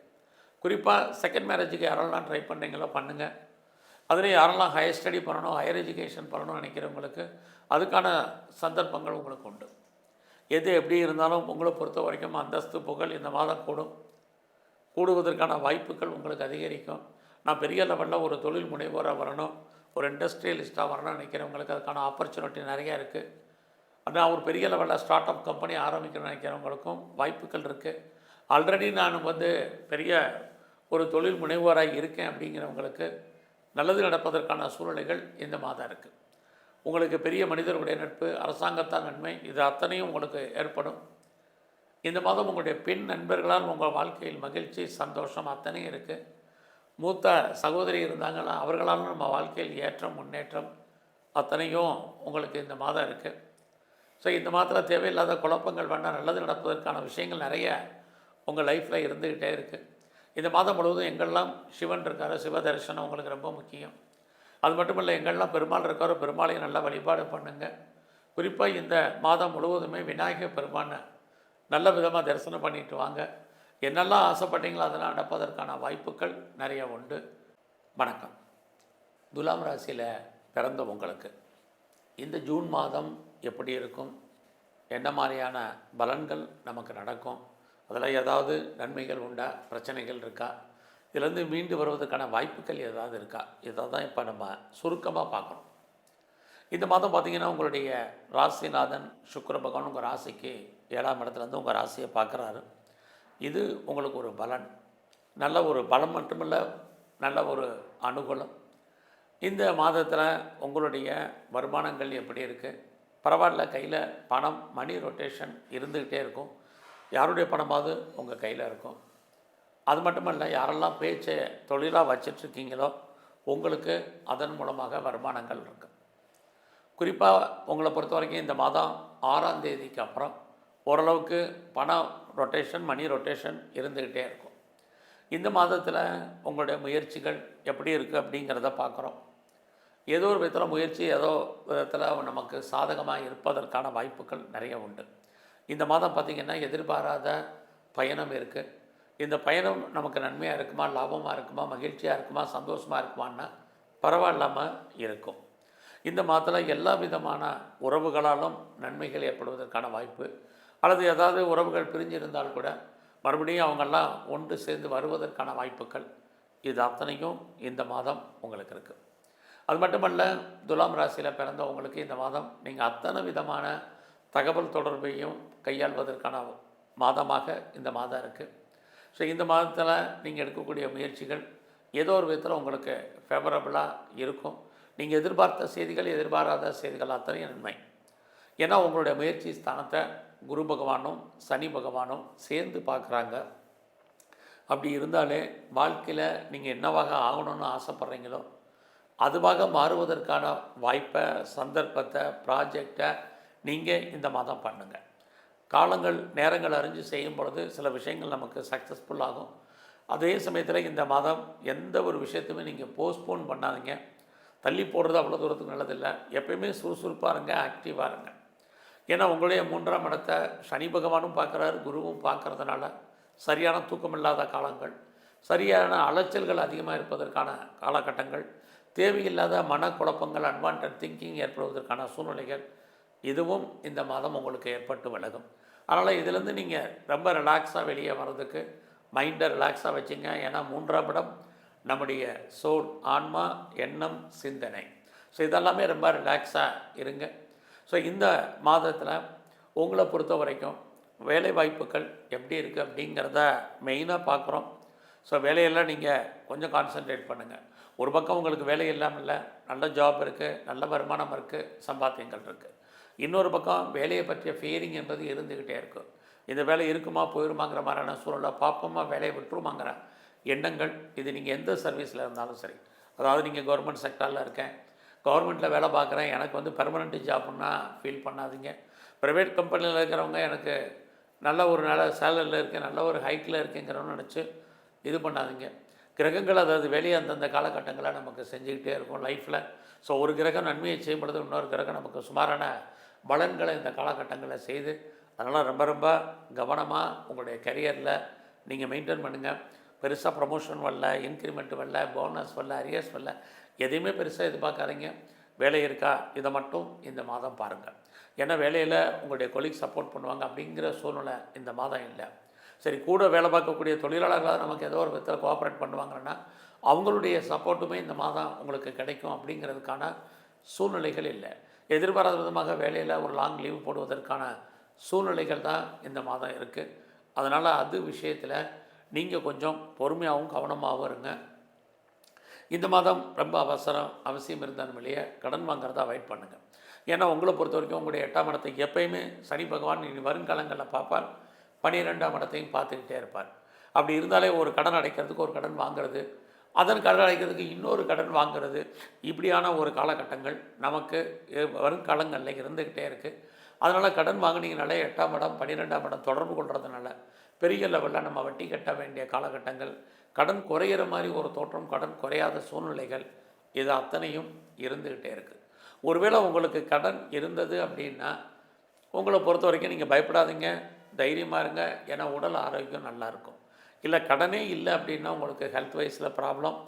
குறிப்பாக செகண்ட் மேரேஜுக்கு யாரெல்லாம் ட்ரை பண்ணுறீங்களோ பண்ணுங்கள். அதில் யாரெல்லாம் ஹையர் ஸ்டடி பண்ணணும், ஹையர் எஜுகேஷன் பண்ணணும்னு நினைக்கிறவங்களுக்கு அதுக்கான சந்தர்ப்பங்கள் உங்களுக்கு உண்டு. எது எப்படி இருந்தாலும் உங்களை பொறுத்த வரைக்கும் அந்தஸ்து புகழ் இந்த மாதம் கூடுவதற்கான வாய்ப்புகள் உங்களுக்கு அதிகரிக்கும். நான் பெரிய லெவலில் ஒரு தொழில் முனைவோராக வரணும், ஒரு இண்டஸ்ட்ரியலிஸ்ட்டாக வரணும்னு நினைக்கிறவங்களுக்கு அதுக்கான ஆப்பர்ச்சுனிட்டி நிறையா இருக்குது. நான் ஒரு பெரிய லெவலில் ஸ்டார்ட் அப் கம்பெனி ஆரம்பிக்கணும்னு நினைக்கிறவங்களுக்கும் வாய்ப்புகள் இருக்குது. ஆல்ரெடி நான் பெரிய ஒரு தொழில் முனைவோராக இருக்கேன் அப்படிங்கிறவங்களுக்கு நல்லது நடப்பதற்கான சூழ்நிலைகள் இந்த மாதம் இருக்குது. உங்களுக்கு பெரிய மனிதர்களுடைய நட்பு, அரசாங்கத்தால் நன்மை, இது அத்தனையும் உங்களுக்கு ஏற்படும். இந்த மாதம் உங்களுடைய பெண் நண்பர்களால் உங்கள் வாழ்க்கையில் மகிழ்ச்சி, சந்தோஷம் அத்தனையும் இருக்குது. மூத்த சகோதரி இருந்தாங்கன்னா அவர்களாலும் நம்ம வாழ்க்கையில் ஏற்றம், முன்னேற்றம் அத்தனையும் உங்களுக்கு இந்த மாதம் இருக்குது. ஸோ இந்த மாதத்தில் தேவையில்லாத குழப்பங்கள் வேண்டாம், நல்லது நடப்பதற்கான விஷயங்கள் நிறைய உங்கள் லைஃப்பில் இருந்துக்கிட்டே இருக்குது. இந்த மாதம் முழுவதும் எங்கெல்லாம் சிவன் இருக்காரோ சிவ தரிசனம் உங்களுக்கு ரொம்ப முக்கியம். அது மட்டும் இல்லை, எங்கெல்லாம் பெருமாள் இருக்காரோ பெருமாளையும் நல்லா வழிபாடு பண்ணுங்கள். குறிப்பாக இந்த மாதம் முழுவதுமே விநாயகர் பெருமானை நல்ல விதமாக தரிசனம் பண்ணிட்டு வாங்க. என்னெல்லாம் ஆசைப்பட்டீங்களோ அதெல்லாம் நடப்பதற்கான வாய்ப்புகள் நிறைய உண்டு. வணக்கம். துலாம் ராசியில் பிறந்த உங்களுக்கு இந்த ஜூன் மாதம் எப்படி இருக்கும், என்ன மாதிரியான பலன்கள் நமக்கு நடக்கும், அதில் ஏதாவது நன்மைகள் உண்டா, பிரச்சனைகள் இருக்கா, இதிலேருந்து மீண்டு வருவதற்கான வாய்ப்புகள் ஏதாவது இருக்கா, இதை தான் இப்போ நம்ம சுருக்கமாக பார்க்கணும். இந்த மாதம் பார்த்திங்கன்னா உங்களுடைய ராசிநாதன் சுக்கிர பகவான் உங்கள் ராசிக்கு 7ஆம் இடத்துலேருந்து உங்கள் ராசியை பார்க்குறாரு. இது உங்களுக்கு ஒரு பலன், நல்ல ஒரு பலம் மட்டுமில்லை, நல்ல ஒரு அனுகூலம். இந்த மாதத்தில் உங்களுடைய வருமானங்கள் எப்படி இருக்குது, பரவாயில்ல, கையில் பணம் மணி ரொட்டேஷன் இருந்துக்கிட்டே இருக்கும். யாருடைய பணமாவது உங்கள் கையில் இருக்கும். அது மட்டுமல்ல, யாரெல்லாம் பேச்சை தொழிலாக வச்சிட்ருக்கீங்களோ உங்களுக்கு அதன் மூலமாக வருமானங்கள் இருக்குது. குறிப்பாக உங்களை பொறுத்த வரைக்கும் இந்த மாதம் 6ஆம் தேதிக்கு அப்புறம் ஓரளவுக்கு பண ரொட்டேஷன், மணி ரொட்டேஷன் இருந்துக்கிட்டே இருக்கும். இந்த மாதத்தில் உங்களுடைய முயற்சிகள் எப்படி இருக்குது அப்படிங்கிறத பார்க்குறோம். ஏதோ ஒரு விதத்தில் முயற்சி ஏதோ விதத்தில் நமக்கு சாதகமாக இருப்பதற்கான வாய்ப்புகள் நிறைய உண்டு. இந்த மாதம் பார்த்திங்கன்னா எதிர்பாராத பயணம் இருக்குது. இந்த பயணம் நமக்கு நன்மையாக இருக்குமா, லாபமாக இருக்குமா, மகிழ்ச்சியாக இருக்குமா, சந்தோஷமாக இருக்குமான்னா பரவாயில்லாமல் இருக்கும். இந்த மாதத்தில் எல்லா விதமான உறவுகளாலும் நன்மைகள் ஏற்படுவதற்கான வாய்ப்பு, அல்லது ஏதாவது உறவுகள் பிரிஞ்சிருந்தால் கூட மறுபடியும் அவங்கெல்லாம் ஒன்று சேர்ந்து வருவதற்கான வாய்ப்புகள், இது அத்தனையும் இந்த மாதம் உங்களுக்கு இருக்குது. அது மட்டுமல்ல, துலாம் ராசியில் பிறந்தவங்களுக்கு இந்த மாதம் நீங்கள் அத்தனை விதமான தகவல் தொடர்பையும் கையாள்வதற்கான மாதமாக இந்த மாதம் இருக்குது. ஸோ இந்த மாதத்தில் நீங்கள் எடுக்கக்கூடிய முயற்சிகள் ஏதோ ஒரு விதத்தில் உங்களுக்கு ஃபேவரபுளாக இருக்கும். நீங்கள் எதிர்பார்த்த செய்திகள், எதிர்பாராத செய்திகள் அத்தனையும் நன்மை. ஏன்னா உங்களுடைய முயற்சி ஸ்தானத்தை குரு பகவானும் சனி பகவானும் சேர்ந்து பார்க்குறாங்க. அப்படி இருந்தாலே வாழ்க்கையில் நீங்கள் என்னவாக ஆகணும்னு ஆசைப்பட்றீங்களோ அதுவாக மாறுவதற்கான வாய்ப்பை, சந்தர்ப்பத்தை, ப்ராஜெக்டை நீங்கள் இந்த மாதம் பண்ணுங்கள். காலங்கள் நேரங்கள் அறிஞ்சு செய்யும் பொழுது சில விஷயங்கள் நமக்கு சக்ஸஸ்ஃபுல்லாகும். அதே சமயத்தில் இந்த மாதம் எந்த ஒரு விஷயத்தையுமே நீங்கள் போஸ்ட்போன் பண்ணாதீங்க. தள்ளி போடுறது அவ்வளோ தூரத்துக்கு நல்லதில்லை. எப்பயுமே சுறுசுறுப்பாக இருங்க, ஆக்டிவாக இருங்க. ஏன்னா உங்களுடைய 3ஆம் இடத்தை சனி பகவானும் பார்க்குறாரு, குருவும் பார்க்குறதுனால சரியான தூக்கம் இல்லாத காலங்கள், சரியான அலைச்சல்கள் அதிகமாக இருப்பதற்கான காலகட்டங்கள், தேவையில்லாத மனக்குழப்பங்கள், அன்வான்ட் திங்கிங் ஏற்படுவதற்கான சூழ்நிலைகள், இதுவும் இந்த மாதம் உங்களுக்கு ஏற்பட்டு விலகும். அதனால் இதிலேருந்து நீங்கள் ரொம்ப ரிலாக்ஸாக வெளியே வர்றதுக்கு மைண்டை ரிலாக்ஸாக வச்சுங்க. ஏன்னா 3ஆம் இடம் நம்முடைய சோல், ஆன்மா, எண்ணம், சிந்தனை. ஸோ இதெல்லாமே ரொம்ப ரிலாக்ஸாக இருங்க. ஸோ இந்த மாதத்தில் உங்களை பொறுத்த வரைக்கும் வேலை வாய்ப்புகள் எப்படி இருக்குது அப்படிங்கிறத மெயினாக பார்க்குறோம். ஸோ வேலையெல்லாம் நீங்கள் கொஞ்சம் கான்சன்ட்ரேட் பண்ணுங்கள். ஒரு பக்கம் உங்களுக்கு வேலை இல்லாமல் இல்லை, நல்ல ஜாப் இருக்குது, நல்ல வருமானம் இருக்குது, சம்பாத்தியங்கள் இருக்குது. இன்னொரு பக்கம் வேலையை பற்றிய ஃபியரிங் என்பது இருந்துக்கிட்டே இருக்கும். இந்த வேலை இருக்குமா போயிருமாங்கிற மாதிரியான சூழலை, பார்ப்போமா வேலையை விட்டுருமாங்கிற எண்ணங்கள், இது நீங்கள் எந்த சர்வீஸில் இருந்தாலும் சரி. அதாவது நீங்கள் கவர்மெண்ட் செக்டாரில் இருக்கேன், கவர்மெண்ட்டில் வேலை பார்க்குறேன், எனக்கு வந்து பெர்மனெண்ட் ஜாப்னா ஃபீல் பண்ணாதீங்க. ப்ரைவேட் கம்பெனியில் இருக்கிறவங்க எனக்கு நல்ல ஒரு நல்ல சேலரியில் இருக்கேன், நல்ல ஒரு ஹைட்டில் இருக்கேங்கிறவன்னு நினச்சி இது பண்ணாதீங்க. கிரகங்கள் அதாவது வேலையை அந்தந்த காலகட்டங்களை நமக்கு செஞ்சுக்கிட்டே இருக்கும் லைஃப்பில். ஸோ ஒரு கிரகம் நன்மையை செய்யும் பொழுது இன்னொரு கிரகம் நமக்கு சுமாரான பலன்களை இந்த காலகட்டங்களில் செய்து, அதனால் ரொம்ப ரொம்ப கவனமாக உங்களுடைய கரியரில் நீங்கள் மெயின்டைன் பண்ணுங்கள். பெருசாக ப்ரமோஷன் வரல, இன்க்ரிமெண்ட் வரல, போனஸ் வரல, அரியர்ஸ் வரல, எதையுமே பெருசாக எதிர்பார்க்காதீங்க. வேலை இருக்கா இதை மட்டும் இந்த மாதம் பாருங்கள். ஏன்னா வேலையில் உங்களுடைய கொலீக் சப்போர்ட் பண்ணுவாங்க அப்படிங்கிற சூழ்நிலை இந்த மாதம் இல்லை. சரி, கூட வேலை பார்க்கக்கூடிய தொழிலாளர்களாக நமக்கு ஏதோ ஒரு விதத்தில் கோஆப்ரேட் பண்ணுவாங்கன்னா அவங்களுடைய சப்போர்ட்டுமே இந்த மாதம் உங்களுக்கு கிடைக்கும் அப்படிங்கிறதுக்கான சூழ்நிலைகள் இல்லை. எதிர்பாராத விதமாக வேலையில் ஒரு லாங் லீவ் போடுவதற்கான சூழ்நிலைகள் தான் இந்த மாதம் இருக்குது. அதனால் அது விஷயத்தில் நீங்கள் கொஞ்சம் பொறுமையாகவும் கவனமாகவும் இருங்க. இந்த மாதம் ரொம்ப அவசியம் இருந்தாலும் இல்லையே கடன் வாங்குறத அவாய்ட் பண்ணுங்கள். ஏன்னா உங்களை பொறுத்த வரைக்கும் உங்களுடைய 8ஆம் இடத்தை எப்பயுமே சனி பகவான் இனி வருங்காலங்களில் பார்ப்பார், 12ஆம் இடத்தையும் பார்த்துக்கிட்டே இருப்பார். அப்படி இருந்தாலே ஒரு கடன் அடைக்கிறதுக்கு ஒரு கடன் வாங்கிறது, அதன் கடன் அடைக்கிறதுக்கு இன்னொரு கடன் வாங்கிறது, இப்படியான ஒரு காலகட்டங்கள் நமக்கு வருங்காலங்களில் இருந்துக்கிட்டே இருக்குது. அதனால் கடன் வாங்கினீங்கனாலே 8ஆம் இடம் 12ஆம் இடம் தொடர்பு கொள்கிறதுனால பெரிய லெவலில் நம்ம வட்டி கட்ட வேண்டிய காலகட்டங்கள், கடன் குறையிற மாதிரி ஒரு தோற்றம், கடன் குறையாத சூழ்நிலைகள், இது அத்தனையும் இருந்துக்கிட்டே இருக்குது. ஒருவேளை உங்களுக்கு கடன் இருந்தது அப்படின்னா உங்களை பொறுத்த வரைக்கும் நீங்கள் பயப்படாதீங்க, தைரியமாக இருங்க. ஏன்னா உடல் ஆரோக்கியம் நல்லாயிருக்கும். இல்லை கடனே இல்லை அப்படின்னா உங்களுக்கு ஹெல்த் வைஸில் ப்ராப்ளம்,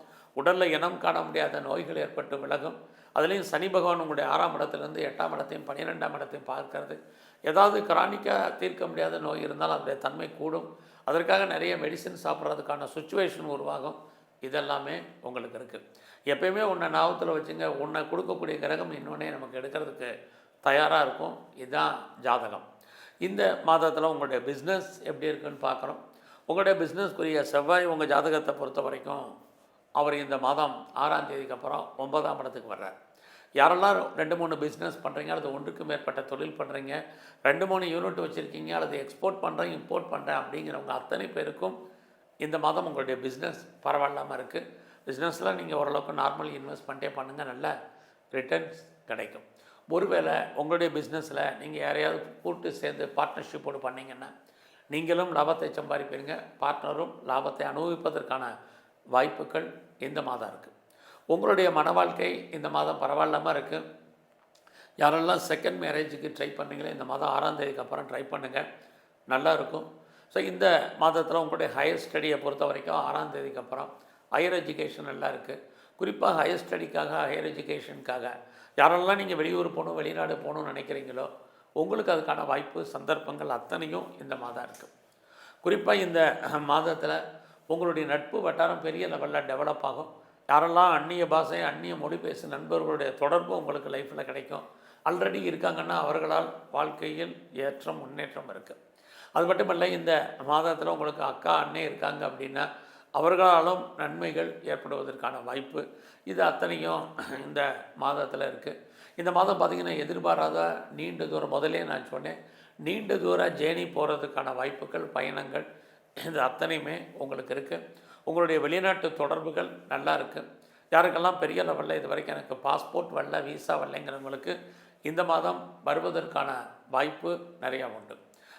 உடலில் இனம் காண முடியாத நோய்கள் ஏற்பட்டு விலகும். அதுலேயும் சனி பகவான் உங்களுடைய 6ஆம் இடத்துலேருந்து 8ஆம் இடத்தையும் 12ஆம் இடத்தையும் பார்க்கறது, ஏதாவது கிரானிக்காக தீர்க்க முடியாத நோய் இருந்தால் அதனுடைய தன்மை கூடும். அதற்காக நிறைய மெடிசின் சாப்பிட்றதுக்கான சுச்சுவேஷன் உருவாகும். இதெல்லாமே உங்களுக்கு இருக்குது. எப்பயுமே உன்னை ஞாபகத்தில் வச்சுங்க, உன்னை கொடுக்கக்கூடிய கிரகம் இன்னொன்னே நமக்கு எடுக்கிறதுக்கு தயாராக இருக்கும். இதுதான் ஜாதகம். இந்த மாதத்தில் உங்களுடைய பிஸ்னஸ் எப்படி இருக்குன்னு பார்க்குறோம். உங்களுடைய பிஸ்னஸ்க்குரிய செவ்வாய் உங்கள் ஜாதகத்தை பொறுத்த வரைக்கும் அவர் இந்த மாதம் 6ஆம் தேதிக்கு அப்புறம் 9ஆம் இடத்துக்கு வர்றார். யாரெல்லாம் 2-3 பிஸ்னஸ் பண்ணுறீங்க, அல்லது ஒன்றுக்கு மேற்பட்ட தொழில் பண்ணுறீங்க, 2-3 யூனிட் வச்சுருக்கீங்க, அல்லது எக்ஸ்போர்ட் பண்ணுறேன் இம்போர்ட் பண்ணுறேன் அப்படிங்கிறவங்க அத்தனை பேருக்கும் இந்த மாதம் உங்களுடைய பிஸ்னஸ் பரவாயில்லாமல் இருக்குது. பிஸ்னஸில் நீங்கள் ஓரளவுக்கு நார்மல் இன்வெஸ்ட்மெண்ட்டே பண்ணுங்கள், நல்ல ரிட்டர்ன்ஸ் கிடைக்கும். ஒருவேளை உங்களுடைய பிஸ்னஸில் நீங்கள் யாரையாவது கூட்டு சேர்ந்து பார்ட்னர்ஷிப்போடு பண்ணிங்கன்னா நீங்களும் லாபத்தை சம்பாதிப்பீங்க, பார்ட்னரும் லாபத்தை அனுபவிப்பதற்கான வாய்ப்புகள் இந்த மாதம் இருக்குது. உங்களுடைய மன வாழ்க்கை இந்த மாதம் பரவாயில்லாமல் இருக்குது. யாரெல்லாம் செகண்ட் மேரேஜுக்கு ட்ரை பண்ணுறீங்களோ இந்த மாதம் 6ஆம் தேதிக்கு அப்புறம் ட்ரை பண்ணுங்கள், நல்லா இருக்கும். ஸோ இந்த மாதத்தில் உங்களுடைய ஹையர் ஸ்டடியை பொறுத்த வரைக்கும் 6ஆம் தேதிக்கு அப்புறம் ஹையர் எஜுகேஷன் நல்லா இருக்குது. குறிப்பாக ஹையர் ஸ்டடிக்காக, ஹையர் எஜுகேஷனுக்காக யாரெல்லாம் நீங்கள் வெளியூர் போகணும் வெளிநாடு போகணும்னு நினைக்கிறீங்களோ உங்களுக்கு அதுக்கான வாய்ப்பு சந்தர்ப்பங்கள் அத்தனையும் இந்த மாதம் இருக்குது. குறிப்பாக இந்த மாதத்தில் உங்களுடைய நட்பு வட்டாரம் பெரிய லெவலில் டெவலப் ஆகும். யாரெல்லாம் அந்நிய பாஷை அந்நிய மொழி பேசும் நண்பர்களுடைய தொடர்பு உங்களுக்கு லைஃப்பில் கிடைக்கும். ஆல்ரெடி இருக்காங்கன்னா அவர்களால் வாழ்க்கையில் ஏற்றம் முன்னேற்றம் இருக்குது. அது மட்டுமல்ல, இந்த மாதத்தில் உங்களுக்கு அக்கா அண்ணே இருக்காங்க அப்படின்னா அவர்களாலும் நன்மைகள் ஏற்படுவதற்கான வாய்ப்பு இது அத்தனையும் இந்த மாதத்தில் இருக்குது. இந்த மாதம் பார்த்திங்கன்னா எதிர்பாராத நீண்ட தூரம், முதலே நான் சொன்னேன், நீண்ட தூர ஜேர்னி போகிறதுக்கான வாய்ப்புகள் பயணங்கள் இது அத்தனையுமே உங்களுக்கு இருக்குது. உங்களுடைய வெளிநாட்டு தொடர்புகள் நல்லா இருக்குது. யாருக்கெல்லாம் பெரிய லெவலில் இது வரைக்கும் எனக்கு பாஸ்போர்ட் வரல விசா வரலைங்கிறவங்களுக்கு இந்த மாதம் வருவதற்கான வாய்ப்பு நிறையா உண்டு.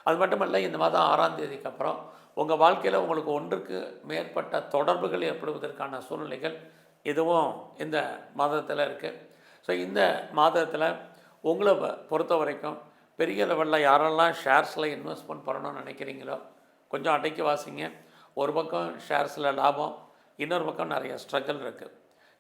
அது மட்டுமல்ல, இந்த மாதம் 6ஆம் தேதிக்கு அப்புறம் உங்கள் வாழ்க்கையில் உங்களுக்கு ஒன்றுக்கு மேற்பட்ட தொடர்புகள் ஏற்படுவதற்கான சூழ்நிலைகள் இதுவும் இந்த மாதத்தில் இருக்குது. ஸோ இந்த மாதத்தில் உங்களை பொறுத்த வரைக்கும் பெரிய லெவலில் யாரெல்லாம் ஷேர்ஸில் இன்வெஸ்ட்மெண்ட் பண்ணணும்னு நினைக்கிறீங்களோ கொஞ்சம் அடக்கி வாசிங்க. ஒரு பக்கம் ஷேர்ஸில் லாபம், இன்னொரு பக்கம் நிறைய ஸ்ட்ரகிள் இருக்குது.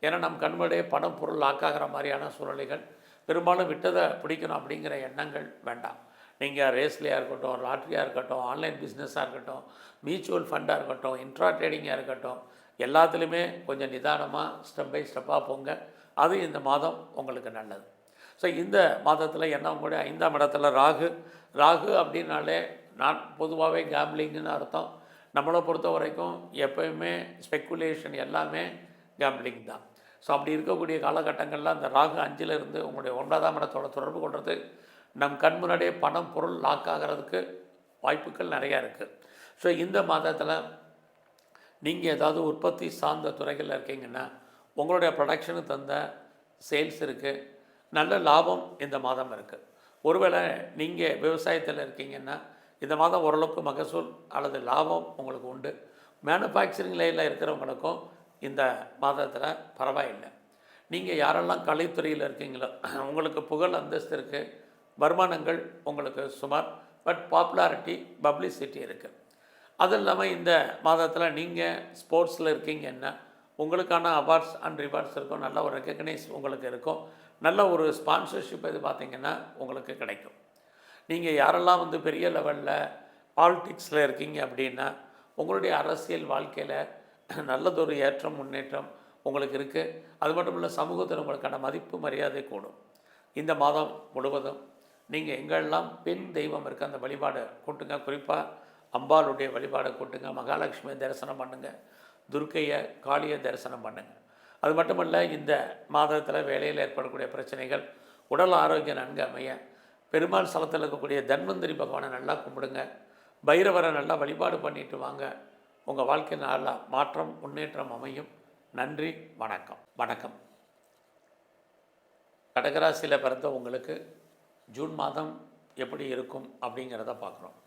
ஏன்னா நம் கண்முடைய பணம் பொருள் லாக்காகிற மாதிரியான சூழ்நிலைகள் பெரும்பாலும் விட்டதை பிடிக்கணும் அப்படிங்கிற எண்ணங்கள் வேண்டாம். நீங்கள் ரேஸ்லையாக இருக்கட்டும், லாட்ரியாக இருக்கட்டும், ஆன்லைன் பிஸ்னஸாக இருக்கட்டும், மியூச்சுவல் ஃபண்டாக இருக்கட்டும், இன்ட்ரா ட்ரேடிங்காக இருக்கட்டும், எல்லாத்துலேயுமே கொஞ்சம் நிதானமாக ஸ்டெப் பை ஸ்டெப்பாக போங்க. அது இந்த மாதம் உங்களுக்கு நல்லது. ஸோ இந்த மாதத்தில் என்ன உங்களுடைய 5ஆம் இடத்துல ராகு அப்படின்னாலே நான் பொதுவாகவே கேம்பிளிங்குன்னு அர்த்தம். நம்மளை பொறுத்த வரைக்கும் எப்போயுமே ஸ்பெக்குலேஷன் எல்லாமே கேம்பிளிங் தான். ஸோ அப்படி இருக்கக்கூடிய காலகட்டங்களில் அந்த ராகு 5ல் இருந்து உங்களுடைய 9ஆம் இடத்தோட தொடர்பு கொள்வது நம் கண் முன்னாடியே பணம் பொருள் லாக் ஆகிறதுக்கு வாய்ப்புகள் நிறையா இருக்குது. ஸோ இந்த மாதத்தில் நீங்கள் ஏதாவது உற்பத்தி சார்ந்த துறைகளில் இருக்கீங்கன்னா உங்களுடைய ப்ரொடக்ஷனுக்கு தந்த சேல்ஸ் இருக்குது, நல்ல லாபம் இந்த மாதம் இருக்குது. ஒருவேளை நீங்கள் விவசாயத்தில் இருக்கீங்கன்னா இந்த மாதம் ஓரளவுக்கு மகசூல் அல்லது லாபம் உங்களுக்கு உண்டு. மேனுஃபேக்சரிங் லைனில் இருக்கிறவங்களுக்கும் இந்த மாதத்தில் பரவாயில்லை. நீங்கள் யாரெல்லாம் கலைத்துறையில் இருக்கீங்களோ உங்களுக்கு புகழ் அந்தஸ்து இருக்குது, வருமானங்கள் உங்களுக்கு சுமார், பட் பாப்புலாரிட்டி பப்ளிசிட்டி இருக்குது. அது இல்லாமல் இந்த மாதத்தில் நீங்கள் ஸ்போர்ட்ஸில் இருக்கீங்கன்னா உங்களுக்கான அவார்ட்ஸ் அண்ட் ரிவார்ட்ஸ் இருக்கும், நல்ல ஒரு ரெக்கக்னைஸ் உங்களுக்கு இருக்கும், நல்ல ஒரு ஸ்பான்சர்ஷிப் இது பார்த்திங்கன்னா உங்களுக்கு கிடைக்கும். நீங்கள் யாரெல்லாம் பெரிய லெவலில் பாலிடிக்ஸில் இருக்கீங்க அப்படின்னா உங்களுடைய அரசியல் வாழ்க்கையில் நல்லதொரு ஏற்றம் முன்னேற்றம் உங்களுக்கு இருக்குது. அது மட்டும் இல்லை, சமூகத்தில் உங்களுக்கான மதிப்பு மரியாதை கூடும். இந்த மாதம் முழுவதும் நீங்கள் எங்கெல்லாம் பெண் தெய்வம் இருக்க அந்த வழிபாடை கூட்டுங்க. குறிப்பாக அம்பாளுடைய வழிபாடை கூட்டுங்க, மகாலட்சுமியை தரிசனம் பண்ணுங்கள், துர்க்கையை காளியை தரிசனம் பண்ணுங்கள். அது மட்டுமல்ல, இந்த மாதத்தில் வேலையில் ஏற்படக்கூடிய பிரச்சனைகள், உடல் ஆரோக்கியம் நன்கு அமைய பெருமாள் ஸ்தலத்தில் இருக்கக்கூடிய தன்வந்திரி பகவானை நல்லா கும்பிடுங்க, பைரவரை நல்லா வழிபாடு பண்ணிட்டு வாங்க. உங்கள் வாழ்க்கை நல்லா மாற்றம் முன்னேற்றம் அமையும். நன்றி, வணக்கம். கடகராசியில் பிறந்த உங்களுக்கு ஜூன் மாதம் எப்படி இருக்கும் அப்படிங்கிறத பார்க்குறோம்.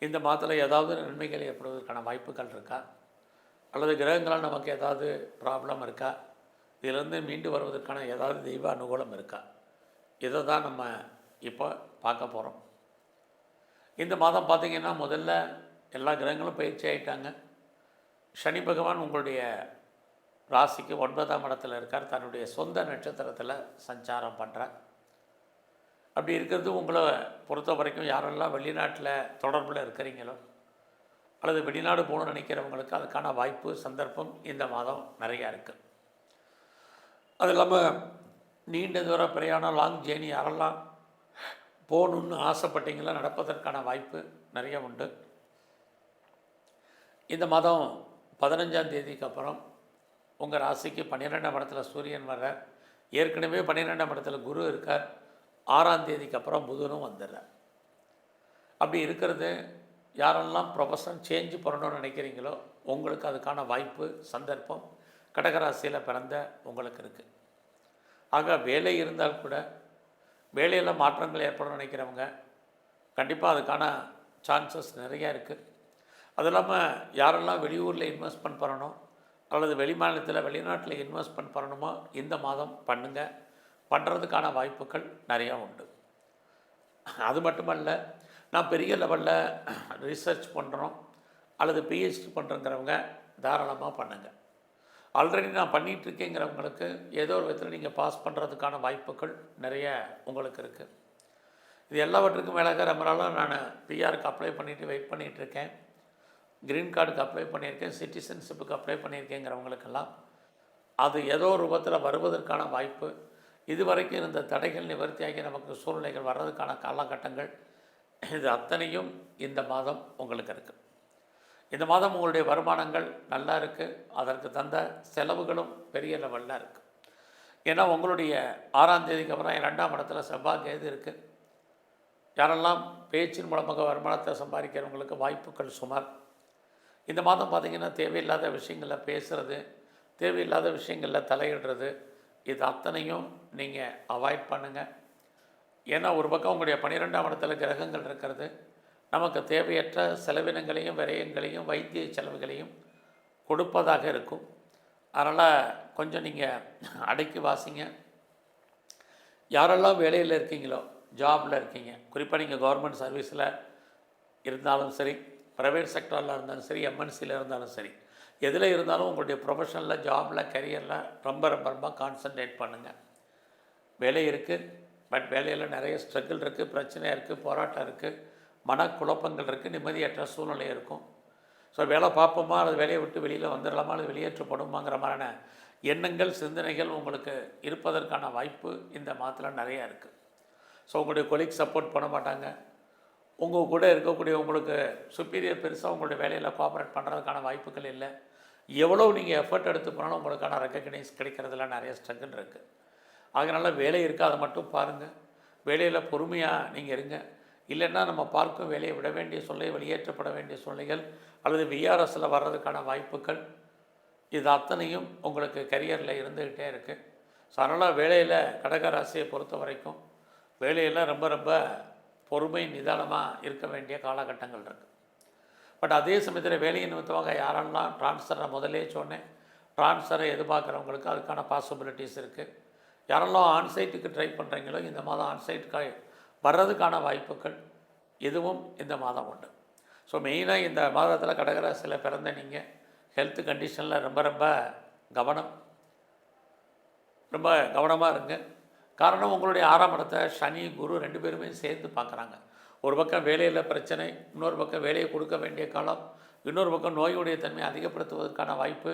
இந்த மாதத்தில் ஏதாவது நன்மைகள் ஏற்படுவதற்கான வாய்ப்புகள் இருக்கா, அல்லது கிரகங்களால் நமக்கு ஏதாவது ப்ராப்ளம் இருக்கா, இதிலிருந்து மீண்டு வருவதற்கான ஏதாவது தெய்வ அனுகூலம் இருக்கா, இதை தான் நம்ம இப்போ பார்க்க போகிறோம். இந்த மாதம் பார்த்திங்கன்னா முதல்ல எல்லா கிரகங்களும் பயிற்சி ஆகிட்டாங்க. சனி பகவான் உங்களுடைய ராசிக்கு 9ஆம் இடத்துல இருக்கார், தன்னுடைய சொந்த நட்சத்திரத்தில் சஞ்சாரம் பண்ணுறார். அப்படி இருக்கிறது உங்களை பொறுத்த வரைக்கும் யாரெல்லாம் வெளிநாட்டில் தொடர்பில் இருக்கிறீங்களோ அல்லது வெளிநாடு போகணும்னு நினைக்கிறவங்களுக்கு அதுக்கான வாய்ப்பு சந்தர்ப்பம் இந்த மாதம் நிறையா இருக்குது. அது இல்லாமல் நீண்ட தூர பிரயாணம் லாங் ஜேர்னி யாரெல்லாம் போகணுன்னு ஆசைப்பட்டீங்களோ நடப்பதற்கான வாய்ப்பு நிறைய உண்டு. இந்த மாதம் 15ஆம் தேதிக்கு அப்புறம் உங்கள் ராசிக்கு 12ஆம் இடத்துல சூரியன் வர்ற, ஏற்கனவே 12ஆம் இடத்துல குரு இருக்கார், 6ஆம் தேதிக்கு அப்புறம் புதனும் வந்துடுறார். அப்படி இருக்கிறது யாரெல்லாம் ப்ரொஃபஷன் சேஞ்ச் பண்ணணும்னு நினைக்கிறீங்களோ உங்களுக்கு அதுக்கான வாய்ப்பு சந்தர்ப்பம் கடகராசியில் பிறந்த உங்களுக்கு இருக்குது. ஆக வேலை இருந்தால் கூட வேலையில் மாற்றங்கள் ஏற்படணும்னு நினைக்கிறவங்க கண்டிப்பாக அதுக்கான சான்சஸ் நிறையா இருக்குது. அது இல்லாமல் யாரெல்லாம் வெளியூரில் இன்வெஸ்ட்மெண்ட் பண்ணணும் அல்லது வெளிமாநிலத்தில் வெளிநாட்டில் இன்வெஸ்ட்மெண்ட் பண்ணணுமோ இந்த மாதம் பண்ணுங்கள், பண்ணுறதுக்கான வாய்ப்புகள் நிறையா உண்டு. அது மட்டுமல்ல, நான் பெரிய லெவலில் ரிசர்ச் பண்ணுறோம் அல்லது பிஹெச்டி பண்ணுறோங்கிறவங்க தாராளமாக பண்ணுங்கள். ஆல்ரெடி நான் பண்ணிகிட்ருக்கேங்கிறவங்களுக்கு ஏதோ ஒரு விதத்தில் நீங்கள் பாஸ் பண்ணுறதுக்கான வாய்ப்புகள் நிறைய உங்களுக்கு இருக்குது. இது எல்லாவற்றுக்கும் மேலாக ரொம்ப நாளாக நான் பிஆருக்கு அப்ளை பண்ணிவிட்டு வெயிட் பண்ணிகிட்ருக்கேன், க்ரீன் கார்டுக்கு அப்ளை பண்ணியிருக்கேன், சிட்டிசன்ஷிப்புக்கு அப்ளை பண்ணியிருக்கேங்கிறவங்களுக்கெல்லாம் அது ஏதோ ஒரு ரூபத்தில் வருவதற்கான வாய்ப்பு, இதுவரைக்கும் இருந்த தடைகள் நிவர்த்தியாகி நமக்கு சூழ்நிலைகள் வர்றதுக்கான காலகட்டங்கள், இது அத்தனையும் இந்த மாதம் உங்களுக்கு இருக்குது. இந்த மாதம் உங்களுடைய வருமானங்கள் நல்லா இருக்குது, அதற்கு தந்த செலவுகளும் பெரிய லெவலில் இருக்குது. ஏன்னா உங்களுடைய 6ஆம் தேதிக்கு அப்புறம் 2ஆம் இடத்துல செவ்வாய் கேது இருக்குது. யாரெல்லாம் பேச்சின் மூலமாக வருமானத்தை சம்பாதிக்கிறவங்களுக்கு வாய்ப்புகள் சுமார். இந்த மாதம் பார்த்திங்கன்னா தேவையில்லாத விஷயங்களில் பேசுகிறது, தேவையில்லாத விஷயங்களில் தலையிடுறது, இது அத்தனையும் நீங்கள் அவாய்ட் பண்ணுங்கள். ஏன்னா ஒரு பக்கம் உங்களுடைய 12ஆம் இடத்துல கிரகங்கள் இருக்கிறது நமக்கு தேவையற்ற செலவினங்களையும் விரயங்களையும் வைத்திய செலவுகளையும் கொடுப்பதாக இருக்கும். அதனால் கொஞ்சம் நீங்கள் அடக்கி வாசிங்க. யாரெல்லாம் வேலையில் இருக்கீங்களோ, ஜாபில் இருக்கீங்க, குறிப்பாக நீங்கள் கவர்மெண்ட் சர்வீஸில் இருந்தாலும் சரி, ப்ரைவேட் செக்டரில் இருந்தாலும் சரி, எம்என்சியில் இருந்தாலும் சரி, எதில் இருந்தாலும் உங்களுடைய ப்ரொஃபஷனில், ஜாபில், கரியரில் ரொம்ப ரொம்ப ரொம்ப கான்சன்ட்ரேட் பண்ணுங்கள். வேலை இருக்குது, பட் வேலையில் நிறைய ஸ்ட்ரகிள் இருக்குது, பிரச்சனை இருக்குது, போராட்டம் இருக்குது, மனக்குழப்பங்கள் இருக்குது, நிம்மதியற்ற சூழ்நிலை இருக்கும். ஸோ வேலை பார்ப்போமா, அல்லது வேலையை விட்டு வெளியில் வந்துடலாமா, அல்லது வெளியேற்றப்படுமாங்கிற மாதிரியான எண்ணங்கள், சிந்தனைகள் உங்களுக்கு இருப்பதற்கான வாய்ப்பு இந்த மாதத்தில் நிறையா இருக்குது. ஸோ உங்களுடைய கொலீக் சப்போர்ட் பண்ண மாட்டாங்க, உங்கள் கூட இருக்கக்கூடிய உங்களுக்கு சுப்பீரியர் பெருசாக உங்களுடைய வேலையில் கோஆப்ரேட் பண்ணுறதுக்கான வாய்ப்புகள் இல்லை. எவ்வளோ நீங்கள் எஃபர்ட் எடுத்து போனாலும் உங்களுக்கான ரெக்கக்னைஸ் கிடைக்கிறதுல நிறைய ஸ்ட்ரகிள் இருக்குது. அதனால் வேலை இருக்குது, அதை மட்டும் பாருங்கள். வேலையில் பொறுமையாக நீங்கள் இருங்க. இல்லைன்னா நம்ம பார்க்கும் வேலையை விட வேண்டிய சூழ்நிலை, வெளியேற்றப்பட வேண்டிய சூழ்நிலைகள், அல்லது விஆர்எஸில் வர்றதுக்கான வாய்ப்புகள், இது அத்தனையும் உங்களுக்கு கரியரில் இருந்துக்கிட்டே இருக்குது. ஸோ அதனால் வேலையில் கடகராசியை பொறுத்த வரைக்கும் வேலையில் ரொம்ப ரொம்ப பொறுமை நிதானமாக இருக்க வேண்டிய காலகட்டங்கள் இருக்குது. பட் அதே சமயத்தில் வேலையை நிமித்தமாக யாரெல்லாம் ட்ரான்ஸ்ஃபரை முதலே சொன்னேன், ட்ரான்ஸ்ஃபரை எதிர்பார்க்குறவங்களுக்கு அதுக்கான பாசிபிலிட்டிஸ் இருக்குது. யாரெல்லாம் ஆன்சைட்டுக்கு ட்ரை பண்ணுறீங்களோ இந்த மாதம் ஆன்சைட்டுக்காக வர்றதுக்கான வாய்ப்புகள் இதுவும் இந்த மாதம் உண்டு. ஸோ மெயினாக இந்த மாதத்தில் கடகராசியில் பிறந்த நீங்கள் ஹெல்த் கண்டிஷனில் ரொம்ப ரொம்ப கவனமாக இருங்க. காரணம் உங்களுடைய 6ஆம் இடத்தை சனி, குரு 2 பேருமே சேர்ந்து பார்க்குறாங்க. ஒரு பக்கம் வேலையில் பிரச்சனை, இன்னொரு பக்கம் வேலையை கொடுக்க வேண்டிய காலம், இன்னொரு பக்கம் நோயுடைய தன்மை அதிகப்படுத்துவதற்கான வாய்ப்பு,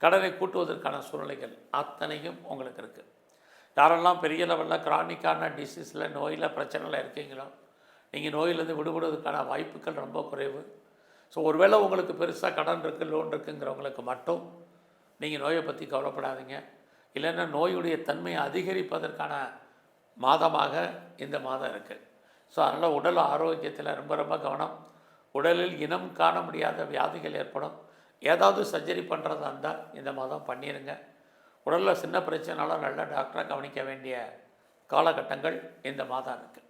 கடனை கூட்டுவதற்கான சூழ்நிலைகள் அத்தனையும் உங்களுக்கு இருக்குது. யாரெல்லாம் பெரிய லெவலில் கிரானிக்கான டிசீஸில், நோயில், பிரச்சனையில் இருக்கீங்களோ, நீங்கள் நோயிலேருந்து விடுபடுவதற்கான வாய்ப்புகள் ரொம்ப குறைவு. ஸோ ஒருவேளை உங்களுக்கு பெருசாக கடன் இருக்குது, லோன் இருக்குங்கிறவங்களுக்கு மட்டும் நீங்கள் நோயை பற்றி கவலைப்படாதீங்க. இல்லைன்னா நோயுடைய தன்மையை அதிகரிப்பதற்கான மாதமாக இந்த மாதம் இருக்குது. ஸோ அதனால் உடல் ஆரோக்கியத்தில் ரொம்ப ரொம்ப கவனம். உடலில் இனம் காண முடியாத வியாதிகள் ஏற்படும். ஏதாவது சர்ஜரி பண்ணுறதா இருந்தால் இந்த மாதம் பண்ணிடுங்க. உடலில் சின்ன பிரச்சனைனாலும் நல்ல டாக்டரை கவனிக்க வேண்டிய காலகட்டங்கள் இந்த மாதம் இருக்குது.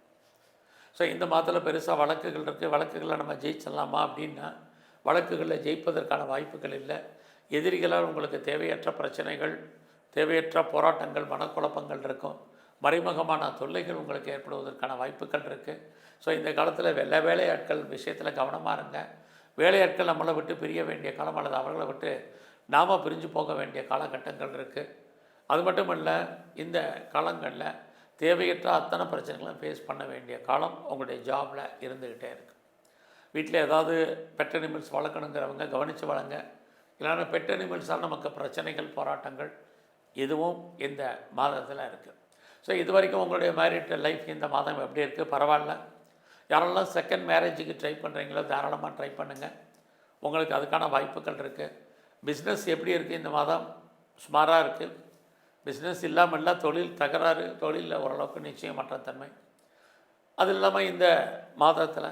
ஸோ இந்த மாதத்தில் பெருசாக வழக்குகள் இருக்குது. வழக்குகளில் நம்ம ஜெயிச்சிடலாமா அப்படின்னா வழக்குகளில் ஜெயிப்பதற்கான வாய்ப்புகள் இல்லை. எதிரிகளால் உங்களுக்கு தேவையற்ற பிரச்சனைகள், தேவையற்ற போராட்டங்கள், மனக்குழப்பங்கள் இருக்கும். மறைமுகமான தொல்லைகள் உங்களுக்கு ஏற்படுவதற்கான வாய்ப்புகள் இருக்குது. ஸோ இந்த காலத்தில் வேலையாட்கள் விஷயத்தில் கவனமாக இருங்க. வேலையாட்கள் நம்மளை விட்டு பிரிய வேண்டிய காலம், அல்லது அவர்களை விட்டு நாம் பிரிஞ்சு போக வேண்டிய காலகட்டங்கள் இருக்குது. அது மட்டும் இல்லை, இந்த காலங்களில் தேவையற்ற அத்தனை பிரச்சனைகளும் ஃபேஸ் பண்ண வேண்டிய காலம் உங்களுடைய ஜாபில் இருந்துக்கிட்டே இருக்குது. வீட்டில் ஏதாவது பெட் அனிமல்ஸ் வளர்க்கணுங்கிறவங்க கவனித்து வளங்க. இல்லைன்னா பெட் அனிமல்ஸால் நமக்கு பிரச்சனைகள், போராட்டங்கள் இதுவும் இந்த மாதத்தில் இருக்குது. ஸோ இது வரைக்கும் உங்களுடைய மேரிட் லைஃப் இந்த மாதம் எப்படி இருக்குது? பரவாயில்ல. யாரெல்லாம் செகண்ட் மேரேஜுக்கு ட்ரை பண்ணுறீங்களோ தாராளமாக ட்ரை பண்ணுங்கள், உங்களுக்கு அதுக்கான வாய்ப்புகள் இருக்குது. பிஸ்னஸ் எப்படி இருக்குது? இந்த மாதம் சுமாராக இருக்குது. பிஸ்னஸ் இல்லாமல் இல்லை, தொழில் தகராறு, தொழிலில் ஓரளவுக்கு நிச்சயமற்ற தன்மை. அது இல்லாமல் இந்த மாதத்தில்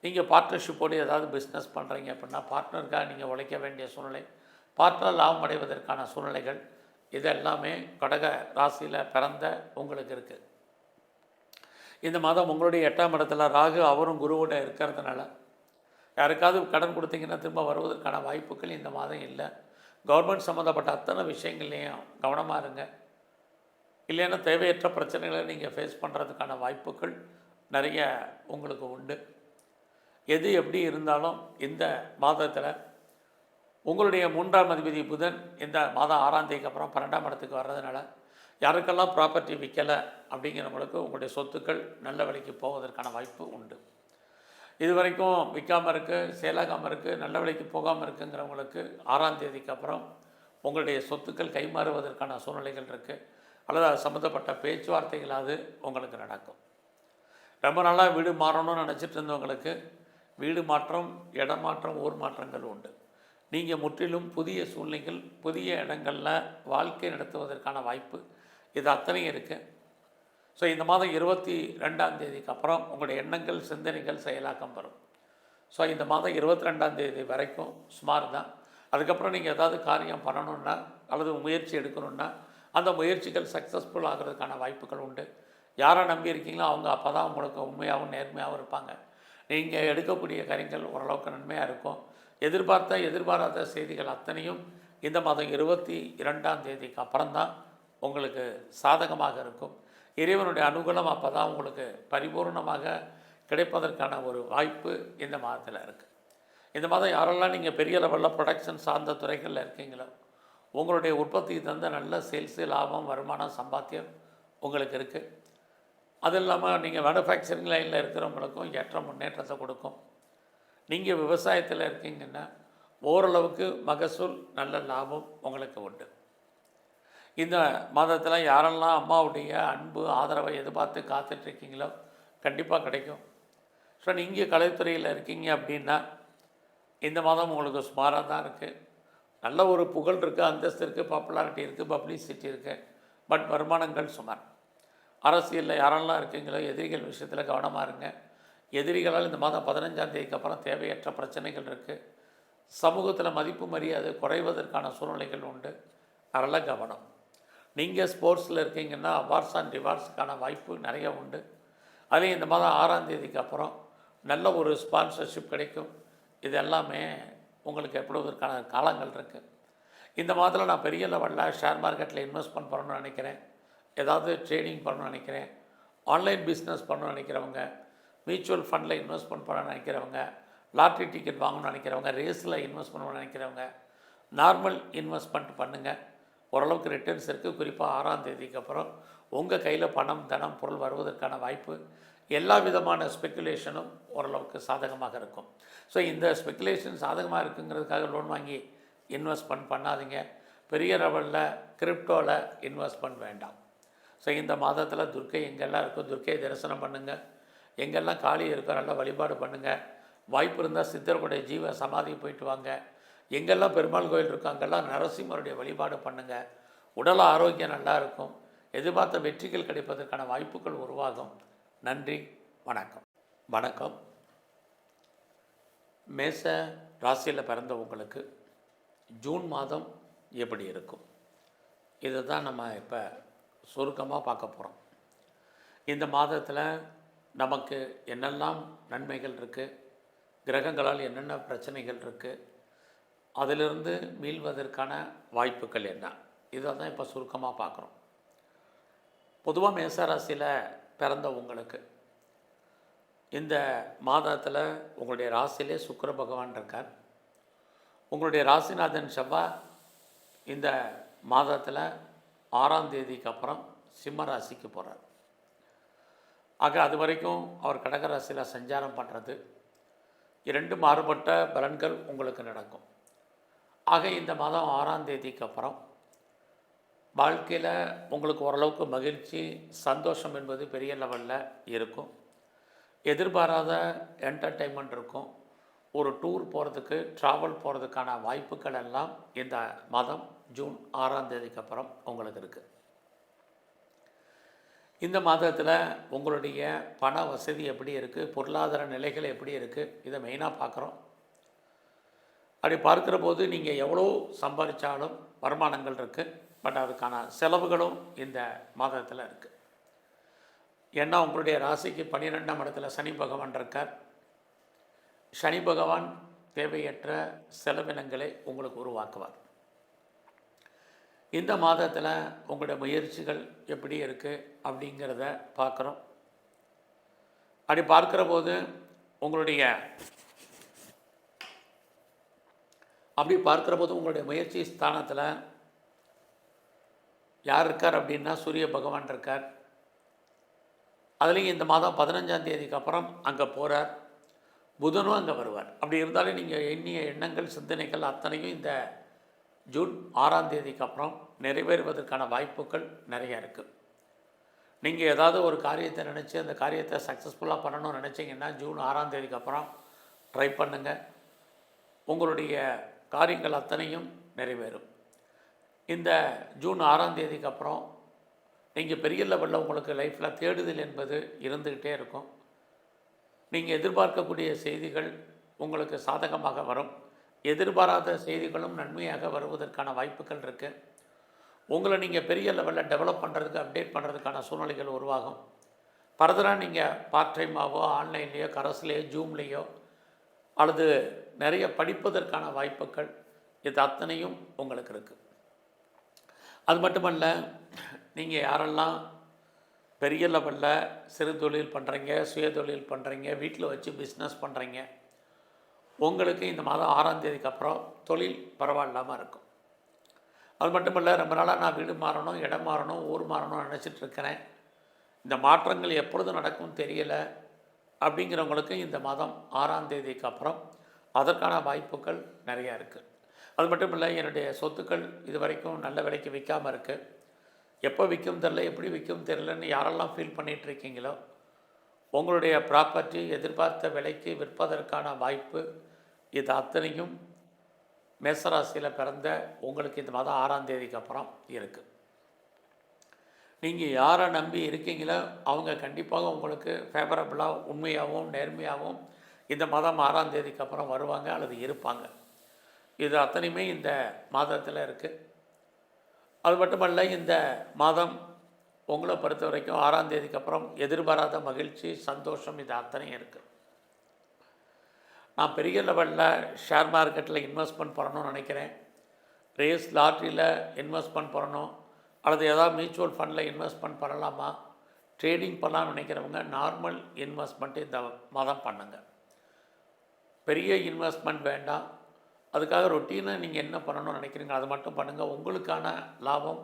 நீங்கள் பார்ட்னர்ஷிப்போடு ஏதாவது பிஸ்னஸ் பண்ணுறீங்க அப்படின்னா பார்ட்னருக்காக நீங்கள் உழைக்க வேண்டிய சூழ்நிலை, பார்ட்னர் லாபம் அடைவதற்கான சூழ்நிலைகள், இது எல்லாமே கடக ராசியில் பிறந்த உங்களுக்கு இருக்குது. இந்த மாதம் உங்களுடைய 8ஆம் இடத்துல ராகு, அவரும் குருவோட இருக்கிறதுனால யாருக்காவது கடன் கொடுத்தீங்கன்னா திரும்ப வருவதற்கான வாய்ப்புகள் இந்த மாதம் இல்லை. கவர்மெண்ட் சம்மந்தப்பட்ட அத்தனை விஷயங்கள்லேயும் கவனமாக இருங்க. இல்லைன்னா தேவையற்ற பிரச்சனைகளை நீங்கள் ஃபேஸ் பண்ணுறதுக்கான வாய்ப்புகள் நிறைய உங்களுக்கு உண்டு. எது எப்படி இருந்தாலும் இந்த மாதத்தில் உங்களுடைய 3ஆம் அதிபதி புதன் இந்த மாதம் 6ஆம் தேதிக்கு அப்புறம் 12ஆம் இடத்துக்கு வர்றதுனால யாருக்கெல்லாம் ப்ராப்பர்ட்டி விற்கலை அப்படிங்கிறவங்களுக்கு உங்களுடைய சொத்துக்கள் நல்ல விலைக்கு போவதற்கான வாய்ப்பு உண்டு. இது வரைக்கும் விற்காமல் இருக்குது, சேலாகாமல் இருக்குது, நல்ல விலைக்கு போகாமல் இருக்குங்கிறவங்களுக்கு 6ஆம் தேதிக்கு அப்புறம் உங்களுடைய சொத்துக்கள் கைமாறுவதற்கான சூழ்நிலைகள் இருக்குது. அல்லது அது சம்மந்தப்பட்ட பேச்சுவார்த்தைகளாவது உங்களுக்கு நடக்கும். ரொம்ப நாளாக வீடு மாறணும்னு நினச்சிட்டு இருந்தவங்களுக்கு வீடு மாற்றம், இடம் மாற்றம், ஊர் மாற்றங்கள் உண்டு. நீங்கள் முற்றிலும் புதிய சூழ்நிலைகள், புதிய இடங்களில் வாழ்க்கை நடத்துவதற்கான வாய்ப்பு இது அத்தனையும் இருக்குது. ஸோ இந்த மாதம் 22ஆம் தேதிக்கு அப்புறம் உங்களுடைய எண்ணங்கள், சிந்தனைகள் செயலாக்கம் வரும். ஸோ இந்த மாதம் 22ஆம் தேதி வரைக்கும் சுமார் தான். அதுக்கப்புறம் நீங்கள் ஏதாவது காரியம் பண்ணணுன்னா அல்லது முயற்சி எடுக்கணுன்னா அந்த முயற்சிகள் சக்ஸஸ்ஃபுல் ஆகிறதுக்கான வாய்ப்புகள் உண்டு. யாரை நம்பி இருக்கீங்களோ அவங்க அப்போ தான் உங்களுக்கு உண்மையாகவும் நேர்மையாகவும் இருப்பாங்க. நீங்கள் எடுக்கக்கூடிய காரியங்கள் ஓரளவுக்கு நன்மையாக இருக்கும். எதிர்பாராத செய்திகள் அத்தனையும் இந்த மாதம் 22ஆம் தேதிக்கு அப்புறம்தான் உங்களுக்கு சாதகமாக இருக்கும். இறைவனுடைய அனுகூலம் அப்போ தான் உங்களுக்கு பரிபூர்ணமாக கிடைப்பதற்கான ஒரு வாய்ப்பு இந்த மாதத்தில் இருக்குது. இந்த மாதம் யாரெல்லாம் நீங்கள் பெரிய லெவலில் ப்ரொடக்ஷன் சார்ந்த துறைகளில் இருக்கீங்களோ உங்களுடைய உற்பத்திக்கு தந்த நல்ல சேல்ஸு, லாபம், வருமானம், சம்பாத்தியம் உங்களுக்கு இருக்குது. அது இல்லாமல் நீங்கள் மேனுஃபேக்சரிங் லைனில் இருக்கிறவங்களுக்கும் ஏற்ற முன்னேற்றத்தை கொடுக்கும். நீங்கள் விவசாயத்தில் இருக்கீங்கன்னா ஓரளவுக்கு மகசூல், நல்ல லாபம் உங்களுக்கு உண்டு. இந்த மாதத்தில் யாரெல்லாம் அம்மாவுடைய அன்பு, ஆதரவை எதிர்பார்த்து காத்துட்ருக்கீங்களோ கண்டிப்பாக கிடைக்கும். ஸோ நீங்கள் கலைத்துறையில் இருக்கீங்க அப்படின்னா இந்த மாதம் உங்களுக்கு சுமாராக தான் இருக்குது. நல்ல ஒரு புகழ் இருக்குது, அந்தஸ்து இருக்குது, பாப்புலாரிட்டி இருக்குது, பப்ளிசிட்டி இருக்குது. பட் வருமானங்கள் சுமார். அரசியலில் யாரெல்லாம் இருக்கீங்களோ எதிரிகள் விஷயத்தில் கவனமாக இருங்க. எதிரிகளால் இந்த மாதம் 15ஆம் தேதிக்கு அப்புறம் தேவையற்ற பிரச்சனைகள் இருக்குது. சமூகத்தில் மதிப்பு மரியாதை குறைவதற்கான சூழ்நிலைகள் உண்டு. அதெல்லாம் கவனம். நீங்கள் ஸ்போர்ட்ஸில் இருக்கீங்கன்னா அவார்ட்ஸ் அண்ட் ரிவார்ட்ஸுக்கான வாய்ப்பு நிறைய உண்டு. அதுலேயும் இந்த மாதம் 6ஆம் தேதிக்கு அப்புறம் நல்ல ஒரு ஸ்பான்சர்ஷிப் கிடைக்கும். இது எல்லாமே உங்களுக்கு எப்பொழுவதற்கான காலங்கள் இருக்குது. இந்த மாதத்தில் நான் பெரிய லெவலில் ஷேர் மார்க்கெட்டில் இன்வெஸ்ட்மெண்ட் பண்ணணும்னு நினைக்கிறேன், ஏதாவது ட்ரேடிங் பண்ணணும்னு நினைக்கிறேன், ஆன்லைன் பிஸ்னஸ் பண்ணணும்னு நினைக்கிறவங்க, மியூச்சுவல் ஃபண்டில் இன்வெஸ்ட்மெண்ட் பண்ணணும்னு நினைக்கிறவங்க, லாட்ரி டிக்கெட் வாங்கணும்னு நினைக்கிறவங்க, ரேஸில் இன்வெஸ்ட் பண்ணணும்னு நினைக்கிறவங்க நார்மல் இன்வெஸ்ட்மெண்ட் பண்ணுங்கள். ஓரளவுக்கு ரிட்டர்ன்ஸ் இருக்குது. குறிப்பாக 6ஆம் தேதிக்கு அப்புறம் உங்கள் கையில் பணம், தனம், பொருள் வருவதற்கான வாய்ப்பு. எல்லா விதமான ஸ்பெக்குலேஷனும் ஓரளவுக்கு சாதகமாக இருக்கும். ஸோ இந்த ஸ்பெக்குலேஷன் சாதகமாக இருக்குங்கிறதுக்காக லோன் வாங்கி இன்வெஸ்ட்மெண்ட் பண்ணாதீங்க. பெரிய லெவலில் கிரிப்டோவில் இன்வெஸ்ட்மெண்ட் வேண்டாம். ஸோ இந்த மாதத்தில் துர்க்கை எங்கெல்லாம் இருக்கோ துர்க்கையை தரிசனம் பண்ணுங்கள். எங்கெல்லாம் காளி இருக்கோ நல்லா வழிபாடு பண்ணுங்கள். வாய்ப்பு இருந்தால் சித்தர்களுடைய ஜீவ சமாதி போயிட்டு வாங்க. எங்கெல்லாம் பெருமாள் கோயில் இருக்கோ அங்கெல்லாம் நரசிம்மருடைய வழிபாடு பண்ணுங்கள். உடல் ஆரோக்கியம் நல்லா இருக்கும். எதிர்பார்த்த வெற்றிகள் கிடைப்பதற்கான வாய்ப்புகள் உருவாகும். நன்றி, வணக்கம். வணக்கம். மேச ராசியில் பிறந்த உங்களுக்கு ஜூன் மாதம் எப்படி இருக்கும் இதை தான் நம்ம இப்போ சுருக்கமாக பார்க்க போகிறோம். இந்த மாதத்தில் நமக்கு என்னெல்லாம் நன்மைகள் இருக்குது, கிரகங்களால் என்னென்ன பிரச்சனைகள் இருக்குது, அதிலிருந்து மீள்வதற்கான வாய்ப்புகள் என்ன, இதை தான் இப்போ சுருக்கமாக பார்க்குறோம். பொதுவாக மேசராசியில் பிறந்த உங்களுக்கு இந்த மாதத்தில் உங்களுடைய ராசியிலே சுக்கிர பகவான் இருக்கார். உங்களுடைய ராசிநாதன் செவ்வாய் இந்த மாதத்தில் 6ஆம் தேதிக்கு அப்புறம் சிம்ம ராசிக்கு போகிறார். ஆக அது வரைக்கும் அவர் கடகராசியில் சஞ்சாரம் பண்ணுறது 2 மாறுபட்ட பலன்கள் உங்களுக்கு நடக்கும். ஆக இந்த மாதம் 6ஆம் தேதிக்கு அப்புறம் வாழ்க்கையில் உங்களுக்கு ஓரளவுக்கு மகிழ்ச்சி, சந்தோஷம் என்பது பெரிய லெவலில் இருக்கும். எதிர்பாராத என்டர்டெயின்மெண்ட் இருக்கும். ஒரு டூர் போகிறதுக்கு, ட்ராவல் போகிறதுக்கான வாய்ப்புகள் எல்லாம் இந்த மாதம் ஜூன் 6ஆம் தேதிக்கு அப்புறம் உங்களுக்கு இருக்குது. இந்த மாதத்தில் உங்களுடைய பண வசதி எப்படி இருக்குது, பொருளாதார நிலைகள் எப்படி இருக்குது, இதை மெயினாக பார்க்குறோம். அப்படி பார்க்குற போது நீங்கள் எவ்வளோ சம்பாதிச்சாலும் வருமானங்கள் இருக்குது. பட் அதுக்கான செலவுகளும் இந்த மாதத்தில் இருக்குது. ஏன்னா உங்களுடைய ராசிக்கு 12ஆம் இடத்துல சனி பகவான் இருக்கார். சனி பகவான் தேவையற்ற செலவினங்களை உங்களுக்கு உருவாக்குவார். இந்த மாதத்தில் உங்களுடைய முயற்சிகள் எப்படி இருக்குது அப்படிங்கிறத பார்க்குறோம். அப்படி பார்க்குற போது உங்களுடைய அப்படி பார்க்குற போது உங்களுடைய முயற்சி ஸ்தானத்தில் யார் இருக்கார் அப்படின்னா சூரிய பகவான் இருக்கார். அதுலேயும் இந்த மாதம் 15ஆம் தேதிக்கு அப்புறம் அங்கே போகிறார். புதனும் அங்கே வருவார். அப்படி இருந்தாலும் நீங்கள் எண்ணிய எண்ணங்கள் சிந்தனைகள் அத்தனையும் இந்த ஜூன் 6ஆம் தேதிக்கு அப்புறம் நிறைவேறுவதற்கான வாய்ப்புகள் நிறையா இருக்குது. நீங்கள் ஏதாவது ஒரு காரியத்தை நினச்சி அந்த காரியத்தை சக்ஸஸ்ஃபுல்லாக பண்ணணும்னு நினச்சிங்கன்னா ஜூன் 6ஆம் தேதிக்கு அப்புறம் ட்ரை பண்ணுங்கள். உங்களுடைய காரியங்கள் அத்தனையும் நிறைவேறும். இந்த ஜூன் 6ஆம் தேதிக்கு அப்புறம் நீங்கள் பெரிய லெவலில் உங்களுக்கு லைஃப்பில் தேடுதல் என்பது இருந்துக்கிட்டே இருக்கும். நீங்கள் எதிர்பார்க்கக்கூடிய செய்திகள் உங்களுக்கு சாதகமாக வரும். எதிர்பாராத செய்திகளும் நன்மையாக வருவதற்கான வாய்ப்புகள் இருக்குது. உங்களை நீங்கள் பெரிய லெவலில் டெவலப் பண்ணுறதுக்கு அப்டேட் பண்ணுறதுக்கான சூழ்நிலைகள் உருவாகும். ஃபர்தராக நீங்கள் பார்ட் டைமாவோ ஆன்லைன்லேயோ கரஸ்லேயோ ஜூம்லேயோ அல்லது நிறைய படிப்பதற்கான வாய்ப்புகள் இது அத்தனையும் உங்களுக்கு இருக்குது. அது மட்டுமல்ல, நீங்கள் யாரெல்லாம் பெரிய லெவலில் சிறு தொழில் பண்ணுறீங்க, சுய தொழில் பண்ணுறீங்க, வீட்டில் வச்சு பிஸ்னஸ் பண்ணுறீங்க, உங்களுக்கு இந்த மாதம் 6ஆம் தேதிக்கு அப்புறம் தொழில் பரவாயில்லாமல் இருக்கும். அது மட்டும் இல்லை, ரொம்ப நாளாக நான் வீடு மாறணும், இடம் மாறணும், ஊர் மாறணும்னு நினச்சிட்ருக்கிறேன், இந்த மாற்றங்கள் எப்பொழுது நடக்கும்னு தெரியலை அப்படிங்கிறவங்களுக்கு இந்த மாதம் 6ஆம் தேதிக்கு அப்புறம் அதற்கான வாய்ப்புகள் நிறையா இருக்குது. அது மட்டும் இல்லை, என்னுடைய சொத்துக்கள் இது வரைக்கும் நல்ல விலைக்கு விற்காமல் இருக்குது, எப்போ விற்கும் தெரில, எப்படி விற்கும் தெரிலன்னு யாரெல்லாம் ஃபீல் பண்ணிகிட்ருக்கீங்களோ உங்களுடைய ப்ராப்பர்ட்டி எதிர்பார்த்த விலைக்கு விற்பதற்கான வாய்ப்பு இது அத்தனையும் மேசராசியில் பிறந்த உங்களுக்கு இந்த மாதம் 6ஆம் தேதிக்கு அப்புறம் இருக்குது. நீங்கள் யாரை நம்பி இருக்கீங்களோ அவங்க கண்டிப்பாக உங்களுக்கு ஃபேவரபுளாக உண்மையாகவும் நேர்மையாகவும் இந்த மாதம் 6ஆம் தேதிக்கு அப்புறம் வருவாங்க அல்லது இருப்பாங்க. இது அத்தனையுமே இந்த மாதத்தில் இருக்குது. அது மட்டுமல்ல, இந்த மாதம் உங்களை பொறுத்த வரைக்கும் 6ஆம் தேதிக்கு அப்புறம் எதிர்பாராத மகிழ்ச்சி, சந்தோஷம் இது அத்தனையும் இருக்குது. நான் பெரிய லெவலில் ஷேர் மார்க்கெட்டில் இன்வெஸ்ட்மெண்ட் பண்ணணும்னு நினைக்கிறேன், ரேஸ் லாட்ரியில் இன்வெஸ்ட்மெண்ட் பண்ணணும் அல்லது ஏதாவது மியூச்சுவல் ஃபண்டில் இன்வெஸ்ட்மெண்ட் பண்ணலாமா, ட்ரேடிங் பண்ணலாம்னு நினைக்கிறவங்க நார்மல் இன்வெஸ்ட்மெண்ட்டு இந்த மாதம் பண்ணுங்கள். பெரிய இன்வெஸ்ட்மெண்ட் வேண்டாம். அதுக்காக ரொட்டீனாக நீங்கள் என்ன பண்ணணும்னு நினைக்கிறீங்க அதை மட்டும் பண்ணுங்கள். உங்களுக்கான லாபம்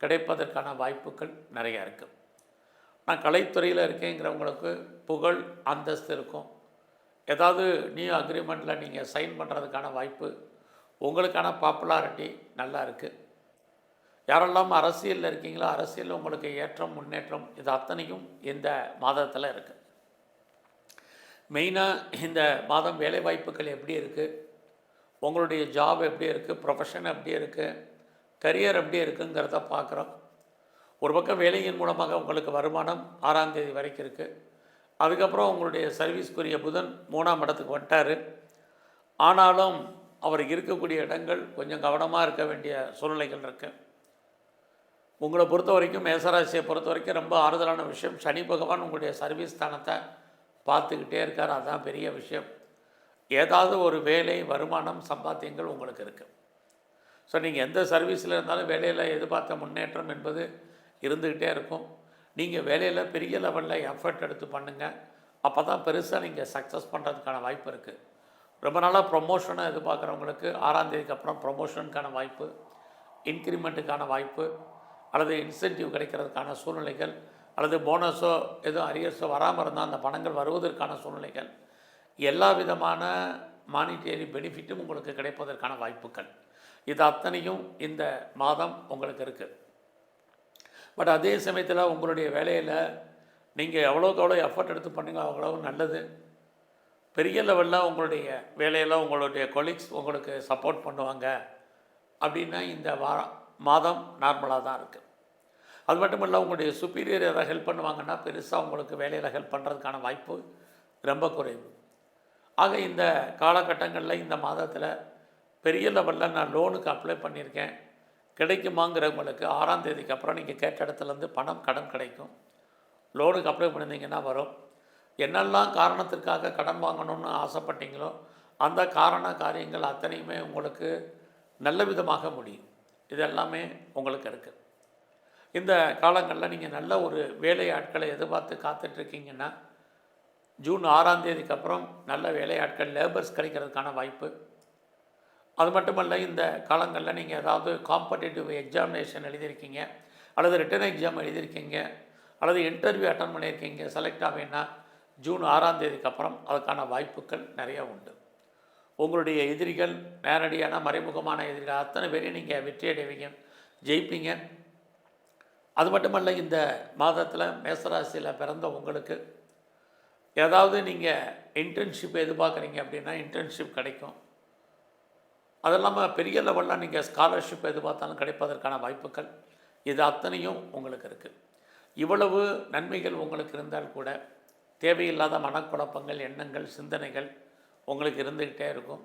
கிடைப்பதற்கான வாய்ப்புகள் நிறையா இருக்குது. நான் கலைத்துறையில் இருக்கேங்கிறவங்களுக்கு புகழ் அந்தஸ்து இருக்கும். ஏதாவது நியூ அக்ரிமெண்ட்டில் நீங்கள் சைன் பண்ணுறதுக்கான வாய்ப்பு, உங்களுக்கான பாப்புலாரிட்டி நல்லா இருக்குது. யாரெல்லாம் அரசியலில் இருக்கீங்களோ அரசியலில் உங்களுக்கு ஏற்றம் முன்னேற்றம் இது அத்தனையும் இந்த மாதத்தில் இருக்குது. மெயினாக இந்த மாதம் வேலை வாய்ப்புகள் எப்படி இருக்குது, உங்களுடைய ஜாப் எப்படி இருக்குது, ப்ரொஃபஷன் எப்படி இருக்குது, கரியர் எப்படி இருக்குங்கிறத பார்க்குறோம். ஒரு பக்கம் வேலையின் மூலமாக உங்களுக்கு வருமானம் 6ஆம் தேதி வரைக்கும் இருக்குது. அதுக்கப்புறம் உங்களுடைய சர்வீஸ்க்குரிய புதன் 3ஆம் இடத்துக்கு வந்துட்டார். ஆனாலும் அவர் இருக்கக்கூடிய இடங்கள் கொஞ்சம் கவனமாக இருக்க வேண்டிய சூழ்நிலைகள் இருக்குது. உங்களை பொறுத்த வரைக்கும் மேசராசியை பொறுத்த வரைக்கும் ரொம்ப ஆறுதலான விஷயம், சனி பகவான் உங்களுடைய சர்வீஸ் ஸ்தானத்தை பார்த்துக்கிட்டே இருக்கார். அதுதான் பெரிய விஷயம். ஏதாவது ஒரு வேலை, வருமானம், சம்பாத்தியங்கள் உங்களுக்கு இருக்குது. ஸோ நீங்கள் எந்த சர்வீஸில் இருந்தாலும் வேலையில் எதிர்பார்த்த முன்னேற்றம் என்பது இருந்துக்கிட்டே இருக்கும். நீங்கள் வேலையில் பெரிய லெவலில் எஃபர்ட் எடுத்து பண்ணுங்கள். அப்போ தான் பெருசாக நீங்கள் சக்ஸஸ் பண்ணுறதுக்கான வாய்ப்பு இருக்குது. ரொம்ப நாளாக ப்ரொமோஷனை எதிர்பார்க்குறவங்களுக்கு 6ஆம் தேதிக்கு அப்புறம் ப்ரொமோஷனுக்கான வாய்ப்பு, இன்க்ரிமெண்ட்டுக்கான வாய்ப்பு அல்லது இன்சென்டிவ் கிடைக்கிறதுக்கான சூழ்நிலைகள் அல்லது போனஸோ எதுவும் அரியர்ஸோ வராமல் இருந்தால் அந்த பணங்கள் வருவதற்கான சூழ்நிலைகள், எல்லா விதமான மானிட்டரி பெனிஃபிட்டும் உங்களுக்கு கிடைப்பதற்கான வாய்ப்புகள் இது அத்தனையும் இந்த மாதம் உங்களுக்கு இருக்குது. பட் அதே சமயத்தில் உங்களுடைய வேலையில் நீங்கள் எவ்வளோக்கு எவ்வளோ எஃபர்ட் எடுத்து பண்ணீங்க அவ்வளோ நல்லது. பெரிய லெவலில் உங்களுடைய வேலையில் உங்களுடைய கொலீக்ஸ் உங்களுக்கு சப்போர்ட் பண்ணுவாங்க அப்படின்னா இந்த மாதம் நார்மலாக தான் இருக்குது. அது மட்டும் இல்லை, உங்களுடைய சுப்பீரியர் ஏதாவது ஹெல்ப் பண்ணுவாங்கன்னா பெருசாக உங்களுக்கு வேலையில் ஹெல்ப் பண்ணுறதுக்கான வாய்ப்பு ரொம்ப குறைவு. ஆக இந்த காலகட்டங்களில் இந்த மாதத்தில் பெரிய லெவலில் நான் லோனுக்கு அப்ளை பண்ணியிருக்கேன், கிடைக்குமாங்கிறவங்களுக்கு 6ஆம் தேதிக்கு அப்புறம் நீங்கள் கேட்ட இடத்துலேருந்து பணம் கடன் கிடைக்கும். லோனுக்கு அப்ளை பண்ணியிருந்தீங்கன்னா வரும். என்னெல்லாம் காரணத்திற்காக கடன் வாங்கணும்னு ஆசைப்பட்டீங்களோ அந்த காரியங்கள் அத்தனையுமே உங்களுக்கு நல்ல விதமாக முடியும். இது எல்லாமே உங்களுக்கு இருக்குது. இந்த காலங்களில் நீங்கள் நல்ல ஒரு வேலை ஆட்களை எதிர்பார்த்து காத்துட்ருக்கீங்கன்னா ஜூன் 6ஆம் தேதிக்கு அப்புறம் நல்ல வேலையாட்கள் லேபர்ஸ் கிடைக்கிறதுக்கான வாய்ப்பு, அது மட்டுமல்ல, இந்த காலங்களில் நீங்கள் ஏதாவது காம்படிட்டிவ் எக்ஸாமினேஷன் எழுதியிருக்கீங்க, அல்லது ரிட்டன் எக்ஸாம் எழுதியிருக்கீங்க, அல்லது இன்டர்வியூ அட்டன் பண்ணியிருக்கீங்க, செலக்ட் ஆகினா ஜூன் 6ஆம் தேதிக்கு அப்புறம் அதுக்கான வாய்ப்புகள் நிறையா உண்டு. உங்களுடைய எதிரிகள், நேரடியான மறைமுகமான எதிரிகள் அத்தனை பேரையும் நீங்கள் வெற்றி அடைவீங்க, ஜெயிப்பீங்க. அது மட்டுமல்ல, இந்த மாதத்தில் மேசராசியில் பிறந்த உங்களுக்கு ஏதாவது நீங்கள் இன்டர்ன்ஷிப் எதிர்பார்க்குறீங்க அப்படின்னா இன்டர்ன்ஷிப் கிடைக்கும். அது இல்லாமல் பெரிய லெவலில் நீங்கள் ஸ்காலர்ஷிப் எதிர்பார்த்தாலும் கிடைப்பதற்கான வாய்ப்புகள் இது அத்தனையும் உங்களுக்கு இருக்குது. இவ்வளவு நன்மைகள் உங்களுக்கு இருந்தால் கூட தேவையில்லாத மனக்குழப்பங்கள், எண்ணங்கள், சிந்தனைகள் உங்களுக்கு இருந்துக்கிட்டே இருக்கும்.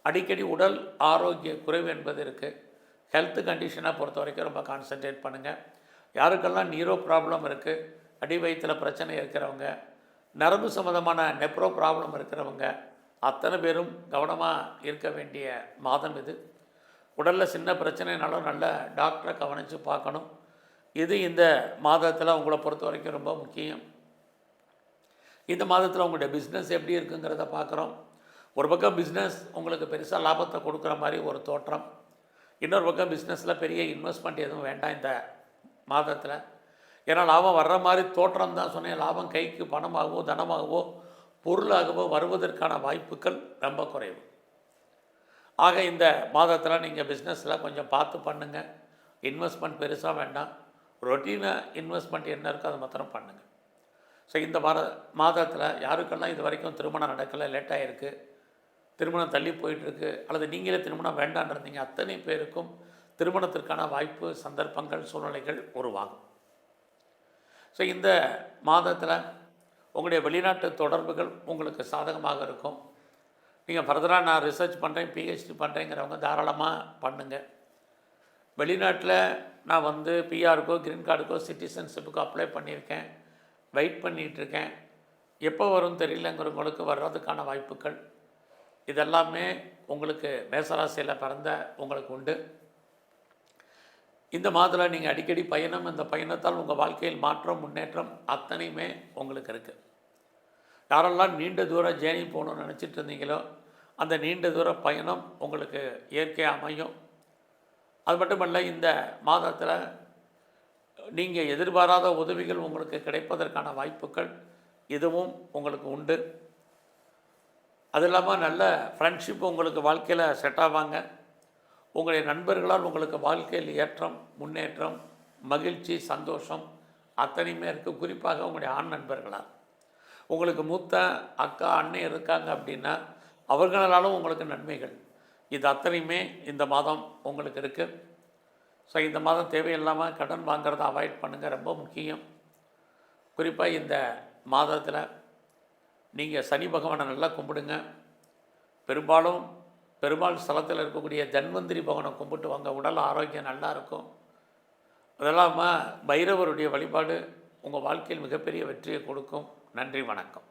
அடிக்கடி உடல் ஆரோக்கிய குறைவு என்பது இருக்குது. ஹெல்த் கண்டிஷனை பொறுத்த வரைக்கும் ரொம்ப கான்சன்ட்ரேட் பண்ணுங்கள். யாருக்கெல்லாம் நீரோ ப்ராப்ளம் இருக்குது, அடி வயிற்றில் பிரச்சனை இருக்கிறவங்க, நரம்பு சம்மந்தமான நெப்ரோ ப்ராப்ளம் இருக்கிறவங்க அத்தனை பேரும் கவனமாக இருக்க வேண்டிய மாதம் இது. உடலில் சின்ன பிரச்சனைனாலும் நல்ல டாக்டரை கவனித்து பார்க்கணும். இது இந்த மாதத்தில் உங்களை பொறுத்த வரைக்கும் ரொம்ப முக்கியம். இந்த மாதத்தில் உங்களுடைய பிஸ்னஸ் எப்படி இருக்குங்கிறத பார்க்குறோம். ஒரு பக்கம் பிஸ்னஸ் உங்களுக்கு பெருசாக லாபத்தை கொடுக்குற மாதிரி ஒரு தோற்றம். இன்னொரு பக்கம் பிஸ்னஸில் பெரிய இன்வெஸ்ட்மெண்ட் எதுவும் வேண்டாம் இந்த மாதத்தில். ஏன்னா லாபம் வர்ற மாதிரி தோற்றம் தான் சொன்னேன். லாபம் கைக்கு பணமாகவோ தனமாகவோ பொருளாகவோ வருவதற்கான வாய்ப்புகள் ரொம்ப குறைவு. ஆக இந்த மாதத்தில் நீங்கள் பிஸ்னஸில் கொஞ்சம் பார்த்து பண்ணுங்கள். இன்வெஸ்ட்மெண்ட் பெருசாக வேண்டாம். ரொட்டீனாக இன்வெஸ்ட்மெண்ட் என்ன இருக்கோ அதை மாத்திரம் பண்ணுங்கள். ஸோ இந்த மாதத்தில் யாருக்கெல்லாம் இது வரைக்கும் திருமணம் நடக்கலை, லேட்டாக இருக்குது, திருமணம் தள்ளி போயிட்டுருக்கு, அல்லது நீங்களே திருமணம் வேண்டான்றீங்க, அத்தனை பேருக்கும் திருமணத்திற்கான வாய்ப்பு, சந்தர்ப்பங்கள், சூழ்நிலைகள் உருவாகும். ஸோ இந்த மாதத்தில் உங்களுடைய வெளிநாட்டு தொடர்புகள் உங்களுக்கு சாதகமாக இருக்கும். நீங்கள் ஃபர்தராக நான் ரிசர்ச் பண்ணுறேன், பிஹெச்டி பண்ணுறேங்கிறவங்க தாராளமாக பண்ணுங்கள். வெளிநாட்டில் நான் வந்து பிஆருக்கோ, க்ரீன் கார்டுக்கோ, சிட்டிசன்ஷிப்புக்கோ அப்ளை பண்ணியிருக்கேன், வெயிட் பண்ணிகிட்ருக்கேன், எப்போ வரும் தெரியலங்கிறவங்களுக்கு வர்றதுக்கான வாய்ப்புகள் இதெல்லாமே உங்களுக்கு மேசராசியில் பிறந்த உங்களுக்கு உண்டு. இந்த மாதத்தில் நீங்கள் அடிக்கடி பயணம், இந்த பயணத்தால் உங்கள் வாழ்க்கையில் மாற்றம், முன்னேற்றம் அத்தனையுமே உங்களுக்கு இருக்குது. யாரெல்லாம் நீண்ட தூர ஜேர்னி போகணுன்னு நினச்சிட்டு இருந்தீங்களோ அந்த நீண்ட தூர பயணம் உங்களுக்கு இயற்கையாக அமையும். அது மட்டுமல்ல, இந்த மாதத்தில் நீங்கள் எதிர்பாராத உதவிகள் உங்களுக்கு கிடைப்பதற்கான வாய்ப்புகள் இதுவும் உங்களுக்கு உண்டு. அது இல்லாமல் நல்ல ஃப்ரெண்ட்ஷிப் உங்களுக்கு வாழ்க்கையில் செட் ஆவாங்க. உங்களுடைய நண்பர்களால் உங்களுக்கு வாழ்க்கையில் ஏற்றம், முன்னேற்றம், மகிழ்ச்சி, சந்தோஷம் அத்தனையுமே இருக்குது. குறிப்பாக உங்களுடைய ஆண் நண்பர்களால். உங்களுக்கு மூத்த அக்கா, அண்ணன் இருக்காங்க அப்படின்னா அவர்களாலும் உங்களுக்கு நன்மைகள் இது அத்தனையுமே இந்த மாதம் உங்களுக்கு இருக்குது. ஸோ இந்த மாதம் தேவையில்லாமல் கடன் வாங்கிறத அவாய்ட் பண்ணுங்கள், ரொம்ப முக்கியம். குறிப்பாக இந்த மாதத்தில் நீங்கள் சனி பகவானை நல்லா கும்பிடுங்க. பெரும்பாலும் ஸ்தலத்தில் இருக்கக்கூடிய தன்வந்திரி பகவானை கும்பிட்டு வாங்க, உடல் ஆரோக்கியம் நல்லா இருக்கும். அதெல்லாமல் பைரவருடைய வழிபாடு உங்கள் வாழ்க்கையில் மிகப்பெரிய வெற்றியை கொடுக்கும். நன்றி, வணக்கம்.